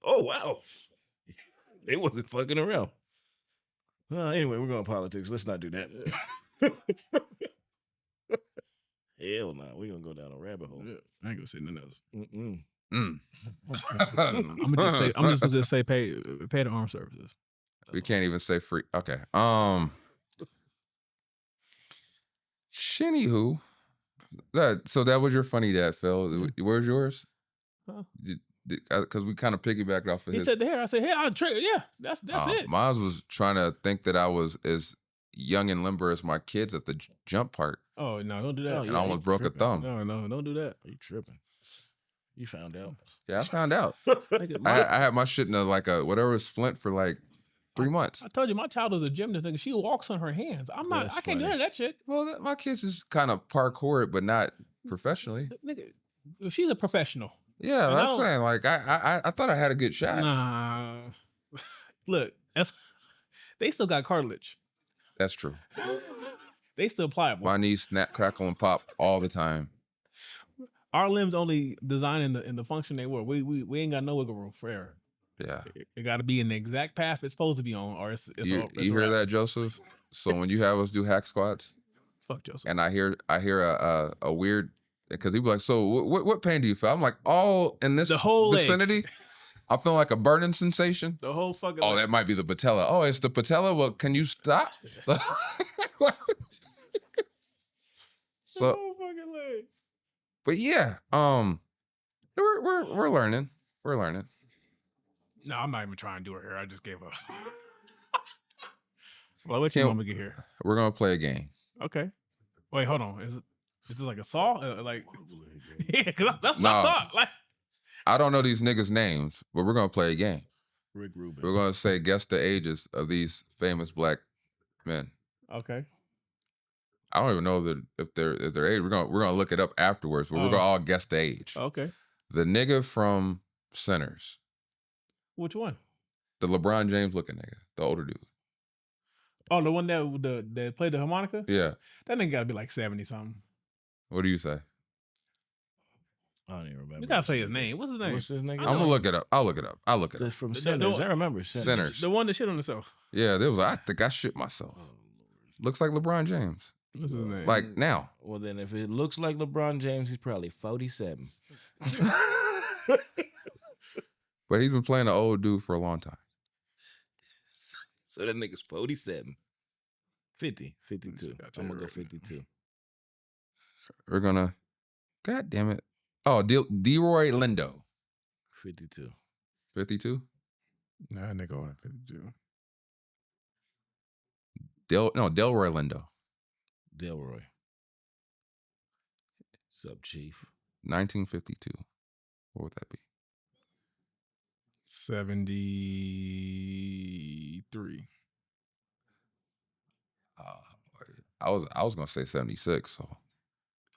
oh, wow. They wasn't fucking around. Anyway, we're going to politics. Let's not do that. Hell no. We're going to go down a rabbit hole. I ain't gonna say nothing else. Mm-mm. I'm just gonna say pay the armed services. We can't even say free. Okay. Anywho, so that was your funny dad, Phil. Where's yours? Huh? Because we kind of piggybacked off of He his. said the hair. I said, hey, I'll trigger. Yeah, that's it. Mine was trying to think that I was as young and limber as my kids at the jump park, Oh no, don't do that. Oh, and yeah, I almost you broke a tripping. thumb. No, don't do that. You tripping. You found out. Yeah, I found out. Nigga, I had my shit in whatever splint for like 3 months. I told you my child is a gymnast. Nigga, she walks on her hands. That's I can't do funny. none of that shit. Well, my kids just kind of parkour it, but not professionally. Nigga, she's a professional. Yeah, And I I'm don't- saying like I thought I had a good shot. Nah. Look, they still got cartilage. That's true. They still pliable. My knees snap, crackle, and pop all the time. Our limbs only designed in the function they were. We ain't got no wiggle room for error. Yeah. It got to be in the exact path it's supposed to be on, or it's You a hear wrap. that, Joseph? So when you have us do hack squats, Fuck Joseph. and I hear a weird, because he be like, so what pain do you feel? I'm like, all in this The whole leg. vicinity. I feel like a burning sensation. The whole fucking. Oh, leg. that might be the patella. Oh, it's the patella. Well, can you stop? The So, whole fucking leg. but yeah, we're learning. We're learning. No, I'm not even trying to do her hair. I just gave up. Well, what you Can't- want me to get here? We're gonna play a game. Okay. Wait, hold on. Is it? Just like a saw, like yeah, because that's what No. I thought. Like, I don't know these niggas' names, but we're gonna play a game. Rick Rubin. We're gonna say guess the ages of these famous black men. okay, I don't even know if their age. We're gonna look it up afterwards, but we're gonna all guess the age. okay. The nigga from Sinners, Which one? the LeBron James looking nigga, the older dude. Oh, the one that played the harmonica. Yeah. That nigga gotta be like 70 something. What do you say? I don't even remember. You gotta say his name. What's his name? What's his name? I'm gonna look it up. I'll look it up. From The- Sinners. the- I remember Sinners. Sinners. The one that shit on himself. Yeah, there was. I think I shit myself. Looks like LeBron James. What's his name? Like now. Well, then if it looks like LeBron James, he's probably 47. But he's been playing an old dude for a long time. So that nigga's 47. 50, 52. Got I'm gonna go that 52. We're gonna. God damn it. Oh, Deroy Lindo. 52. 52. Nah, that nigga older than 52. Delroy Lindo. Delroy. What's up, Chief? 1952. What would that be? 73. I was gonna say 76. So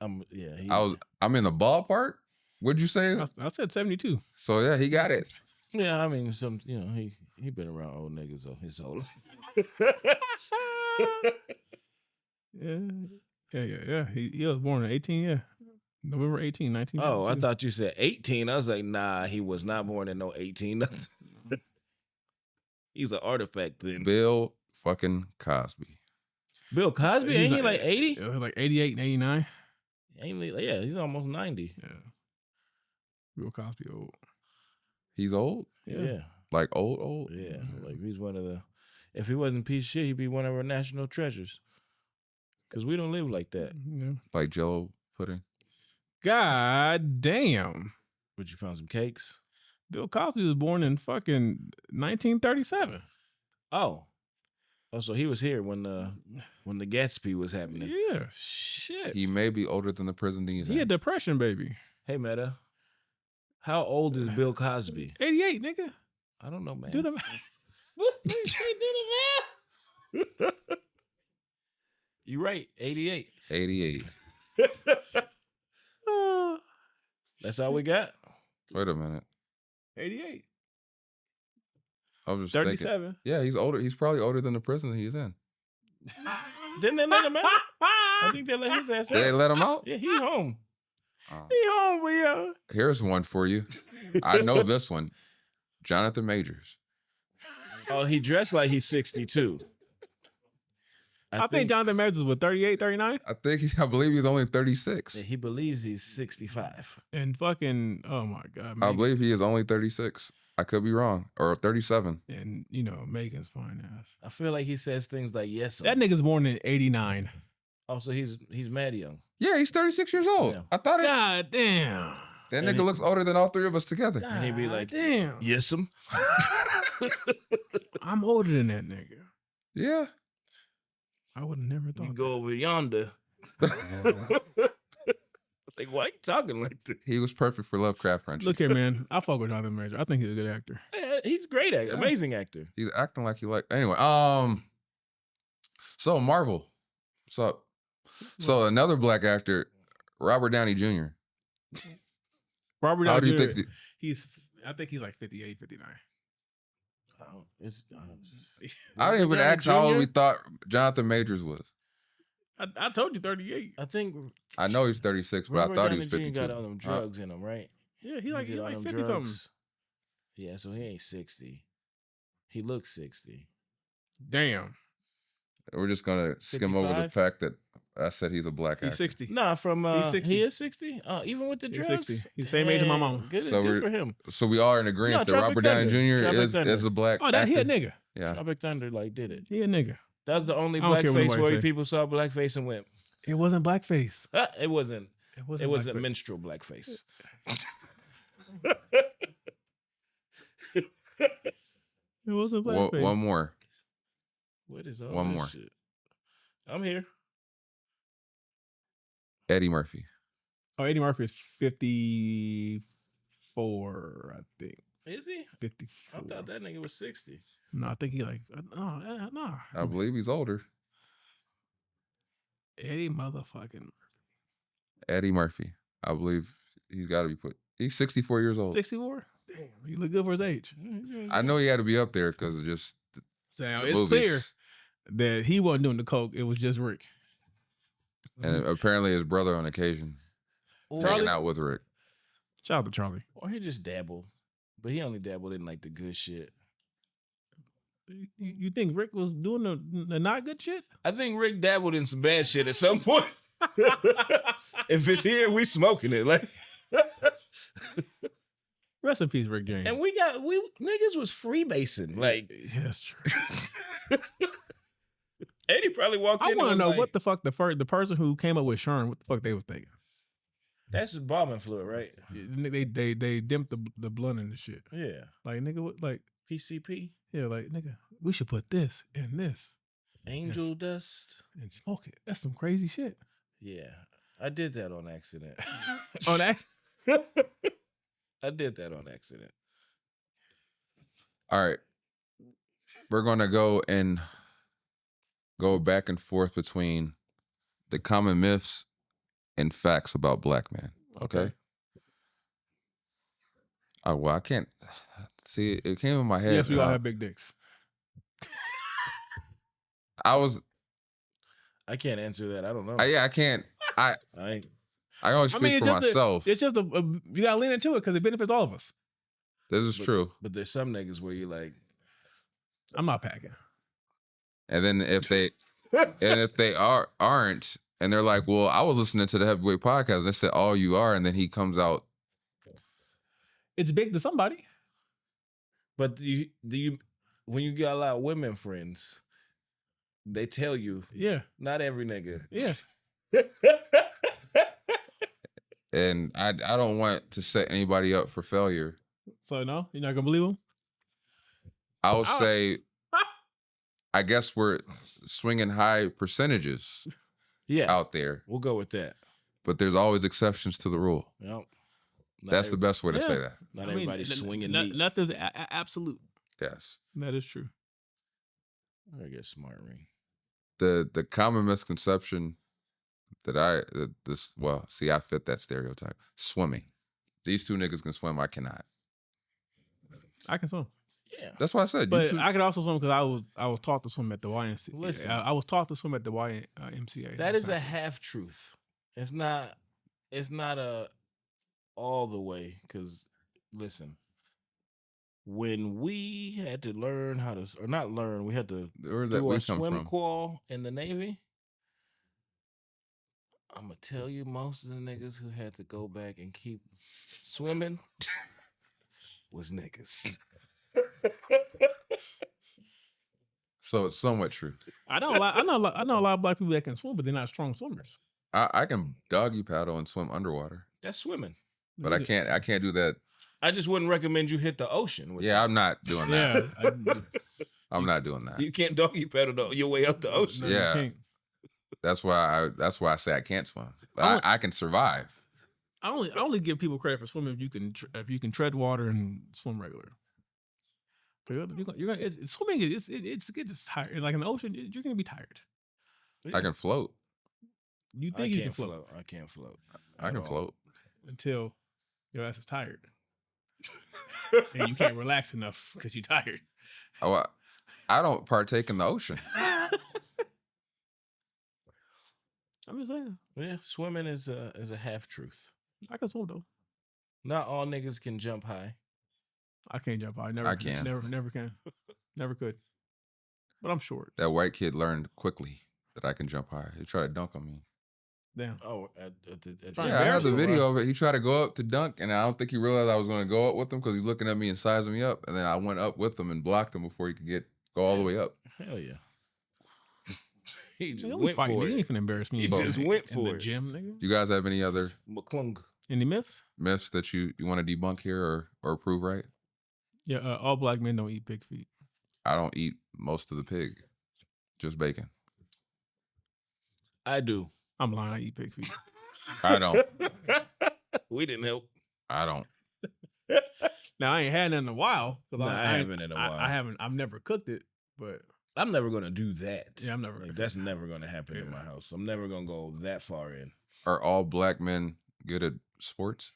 I'm in the ballpark. What'd you say? I said 72. So yeah, he got it. Yeah, I mean, he been around old niggas his whole life. Yeah. He was born in 18. Yeah, November 18, 19. Oh, I thought you said 18. I was like, nah, he was not born in no 18. He's an artifact then. Bill fucking Cosby. Bill Cosby, ain't he like 80? Like 88 and 89. Yeah, he's almost 90. Yeah. Bill Cosby old. He's old. Yeah. Like old. Yeah. Like he's one of the. If he wasn't a piece of shit, he'd be one of our national treasures. Because we don't live like that. Yeah. Like Jello pudding. God damn. But you found some cakes? Bill Cosby was born in fucking 1937. Oh, so he was here when the Gatsby was happening. Yeah, shit. He may be older than the prison he's He in. had depression, baby. Hey, Meta, how old is Bill Cosby? 88, nigga. I don't know, man. Do the math. You right, 88. 88. That's all we got. Wait a minute. 88. I was just thinking. 37. Yeah, he's older. He's probably older than the prison he's in. Didn't they let him out? I think they let his ass out. They let him out? Yeah, he home. He home, but yeah. Here's one for you. I know this one. Jonathan Majors. Oh, he dressed like he's 62. I think Jonathan Majors was 38, 39. I believe he's only 36. Yeah, he believes he's 65. And fucking, oh my God. I believe he is only 36. I could be wrong. Or 37. And, Megan's fine ass. I feel like he says things like yes. That nigga's born in 89. Oh, so he's mad young. Yeah, he's 36 years old. Yeah. I thought it. God damn. That nigga looks older than all three of us together. And he'd be like, damn. yes, him. I'm older than that nigga. Yeah. I would have never You thought. go over yonder. Like, why you talking like this? He was perfect for Lovecraft Country. Look here, man. I fuck with Jonathan Majors. I think he's a good actor. Yeah, he's a great actor, amazing actor. He's acting like he like. Anyway, so Marvel. What's up? So another black actor, Robert Downey Jr. Robert How do Downey you Jr. think? I think he's like 58, 59. I didn't even ask how old we thought Jonathan Majors was. I told you 38. I think I know he's 36, but Robert I thought he Downey was Jr. 52. got all them drugs in him, right? Yeah, he like get all them 50 something. drugs. Yeah, so he ain't 60. He looks 60. Damn. We're just gonna skim over the 55? fact that I said he's a black actor. He's 60. Nah, from He's 60. he is 60. Even with the He's drugs, 60. He's the same age as my mama. Good, So good for him. So we are in agreement No, that Tropic Robert Downey Thunder. Jr. Tropic Thunder. is a black Oh, that he a actor. nigga. Yeah. Tropic Thunder did it. He a nigga. That was the only I don't care what blackface nobody where say. people saw blackface and went. It wasn't blackface. It wasn't. It It was a blackface. minstrel blackface. It wasn't blackface. One more. What is all One this more. shit? I'm here. Eddie Murphy. Oh, Eddie Murphy is 54, I think. Is he? 54. I thought that nigga was 60. No, I think he like no. I believe he's older. Eddie motherfucking Eddie Murphy. I believe he's got to be put. He's 64 years old. 64. Damn, he look good for his age. I know he had to be up there because of just So now the it's movies. clear that he wasn't doing the coke. It was just Rick. And apparently his brother on occasion hanging Charlie? out with Rick. Shout out to Charlie. Or he just dabbled. But he only dabbled in like the good shit. You think Rick was doing the not good shit? I think Rick dabbled in some bad shit at some point. If it's here, we smoking it. Like, Rest in peace, Rick James. and we niggas was freebasing. Like, Yeah, that's true. Eddie probably walked in. I and want to was know like, what the fuck the person who came up with Sherm, what the fuck they was thinking. That's just bombing fluid, right? They dimped the blunt in the shit. Yeah. Like nigga, what like PCP, yeah, like nigga, we should put this in this angel dust. and smoke it. That's some crazy shit. Yeah, I did that on accident. On accident. I did that on accident. All right. We're going to go back and forth between the common myths and facts about black men. Okay. Oh, well, I can't see it came in my head. Yes, we all have big dicks. I can't answer that. I don't know. I can't. I only speak for myself. It's just you gotta lean into it because it benefits all of us. This is true. But there's some niggas where you like, I'm not packing. And then if they aren't, and they're like, well, I was listening to the Heavyweight podcast, and they said, oh, you are, and then he comes out. It's big to somebody. but do you when you got a lot of women friends, they tell you, Yeah. not every nigga. Yeah. And I don't want to set anybody up for failure. So no, you're not gonna believe him. I would say, I guess we're swinging high percentages Yeah, out there, we'll go with that. but there's always exceptions to the rule. Yep. That's the best way to say that. Not everybody's swinging meat. Nothing's absolute. Yes. That is true. I get smart ring. The common misconception that I fit that stereotype. Swimming. These two niggas can swim. I cannot. I can swim. Yeah. That's why I said. But I could also swim because I was taught to swim at the YMCA. Listen. I was taught to swim at the YMCA. That is a half truth. It's not a all the way, because listen, when we had to learn how to, or not learn, we had to Where that do we a come swim from? qual in the Navy. I'm gonna tell you, most of the niggas who had to go back and keep swimming was niggas. So it's somewhat true. I know a lot of black people that can swim, but they're not strong swimmers. I can doggy paddle and swim underwater, That's swimming. but I can't do that. I just wouldn't recommend you hit the ocean. With Yeah, I'm not doing that. Yeah. I'm not doing that. You can't doggy paddle your way up the ocean. No, you Yeah. can't. That's why I say I can't swim. But I can survive. I only give people credit for swimming if you can tread water and swim regular. Swimming it's tired. Like in the ocean, you're gonna be tired. I can float. You I think you can can't float float. I can't float. I can float. until your ass is tired, and you can't relax enough because you're tired. Oh, I don't partake in the ocean. I'm just saying, Yeah, swimming is a half truth. I can swim though. Not all niggas can jump high. I can't jump high. I can. Never can. Never could. But I'm short. That white kid learned quickly that I can jump high. He tried to dunk on me. Damn. Oh, at Trying Yeah, I have the embarrass you, video of it. He tried to go up to dunk, and I don't think he realized I was going to go up with him because he's looking at me and sizing me up. And then I went up with him and blocked him before he could go all the way up. Hell yeah. He just Nigga, went for You it. ain't finna embarrass me. He in just the- went in for the it. gym, nigga. Do you guys have any other McClung. Any myths? myths that you want to debunk here or prove right? Yeah, all black men don't eat pig feet. I don't eat most of the pig, just bacon. I do. I'm lying. I eat pig feet. I don't. We didn't help. I don't. Now I ain't had it in a while. Nah, I haven't in a while. I haven't. I've never cooked it, but I'm never gonna do that. yeah, I'm never. Like, that's never gonna happen in my house. I'm never gonna go that far in. Are all black men good at sports?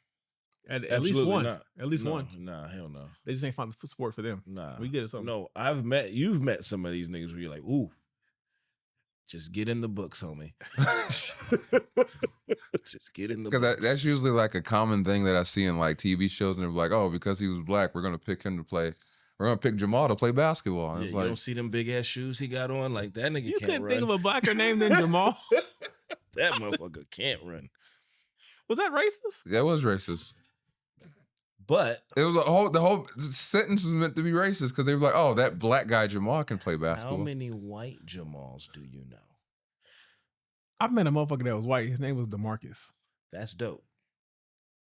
At least Absolutely one. not. At least No, one. Nah, hell no. They just ain't found the sport for them. Nah. We get it something. No, you've met some of these niggas where you're like, ooh, just get in the books, homie. Just get in the books. Because that's usually like a common thing that I see in like TV shows, and they're like, oh, because he was black, we're gonna pick him to play. We're gonna pick Jamal to play basketball. And Yeah, it's you like, don't see them big ass shoes he got on? Like, that nigga You can't couldn't run. think of a blacker name than Jamal. That motherfucker can't run. Was that racist? that was racist. But It was the whole sentence was meant to be racist because they were like, oh, that black guy Jamal can play basketball. how many white Jamals do you know? I've met a motherfucker that was white. His name was DeMarcus. That's dope.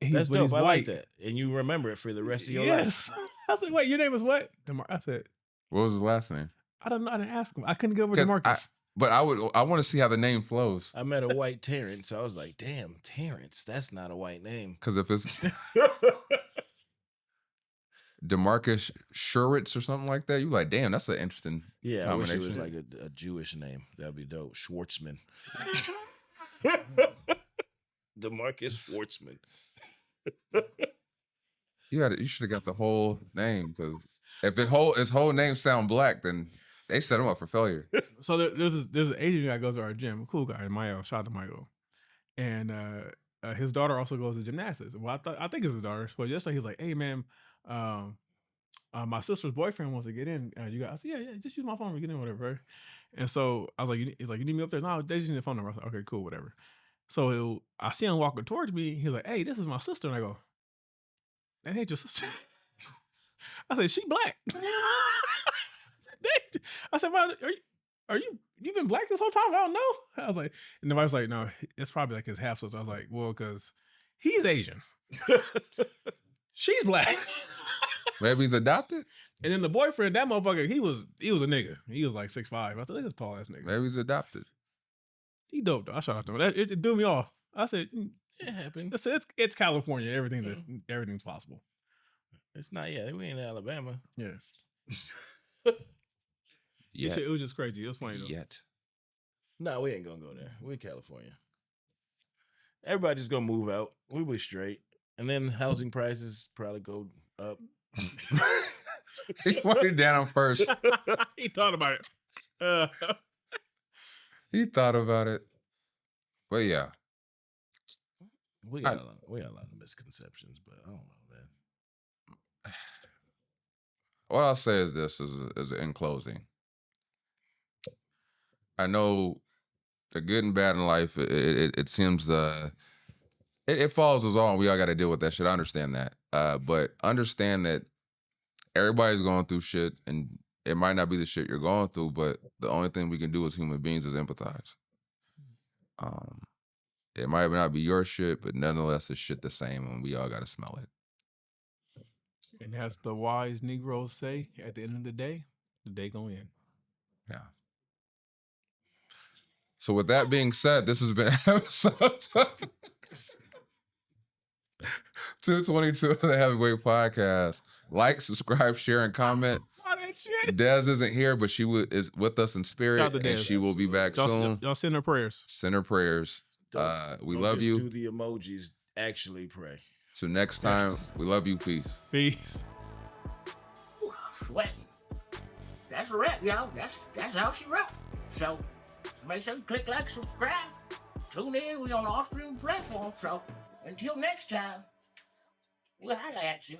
But Dope. he's I like white. that. And you remember it for the rest of your Yes. life. I said, wait, your name is what? I said, What was his last name? I don't know. I didn't ask him. I couldn't get over 'Cause DeMarcus. But I want to see how the name flows. I met a white Terrence. I was like, damn, Terrence, that's not a white name. Because if it's DeMarcus Schuritz or something like that, you like, damn, that's an interesting Yeah, I wish it was combination. like a Jewish name. That'd be dope. Schwartzman. DeMarcus Schwartzman. You should have got the whole name, because if his whole name sound black, then they set him up for failure. So there's an Asian guy goes to our gym, cool guy, Mayo. Shout out to Mayo, and his daughter also goes to gymnastics. Well, I think it's his daughter. But yesterday he's like, "Hey man, my sister's boyfriend wants to get in. You guys?" I said, "Yeah, just use my phone to get in, whatever." And so I was like, "He's like, you need me up there?" No, they just need the phone number. I was like, "Okay, cool, whatever." So I see him walking towards me. He's like, "Hey, this is my sister," and I go, "That ain't your sister." I said, "She black." I said, "Man, you been black this whole time? I don't know." I was like, and the wife's like, "No, it's probably like his half sister." I was like, "Well, because he's Asian, she's black." Maybe he's adopted. And then the boyfriend, that motherfucker, he was a nigga. He was like 6'5". I said, "Look at this tall ass nigga." Maybe he's adopted. He dope though. I shout out to him. It threw me off. I said, It happened. it's California. Everything's possible. It's not yet. We in Alabama. Yeah. Yet. It was just crazy. It was funny though. Yet. No, we ain't gonna go there. We're California. Everybody's gonna move out. We be straight. And then housing prices probably go up. He put it down first. He thought about it. He thought about it. But yeah. We got a lot of misconceptions, but I don't know, man. What I'll say is this: is in closing, I know the good and bad in life. It seems it follows us all, and we all got to deal with that shit. I understand that, but understand that everybody's going through shit, and it might not be the shit you're going through, but the only thing we can do as human beings is empathize. It might not be your shit, but nonetheless, it's shit the same, and we all got to smell it. And as the wise Negroes say, at the end of the day gonna end. Yeah. So with that being said, this has been episode 222 of the Heavyweight Podcast. Like, subscribe, share, and comment. All that shit. Des isn't here, but she is with us in Shout spirit, out to and Des. she will be back soon. Y'all send her prayers. Send her prayers. We Don't love just you. Do the emojis. Actually pray. So next time, we love you. Peace. Peace. Sweating. That's a wrap, y'all. That's how she wrote. So make sure you click like, subscribe. Tune in. We on the off-stream platform. So until next time, we'll holla at you.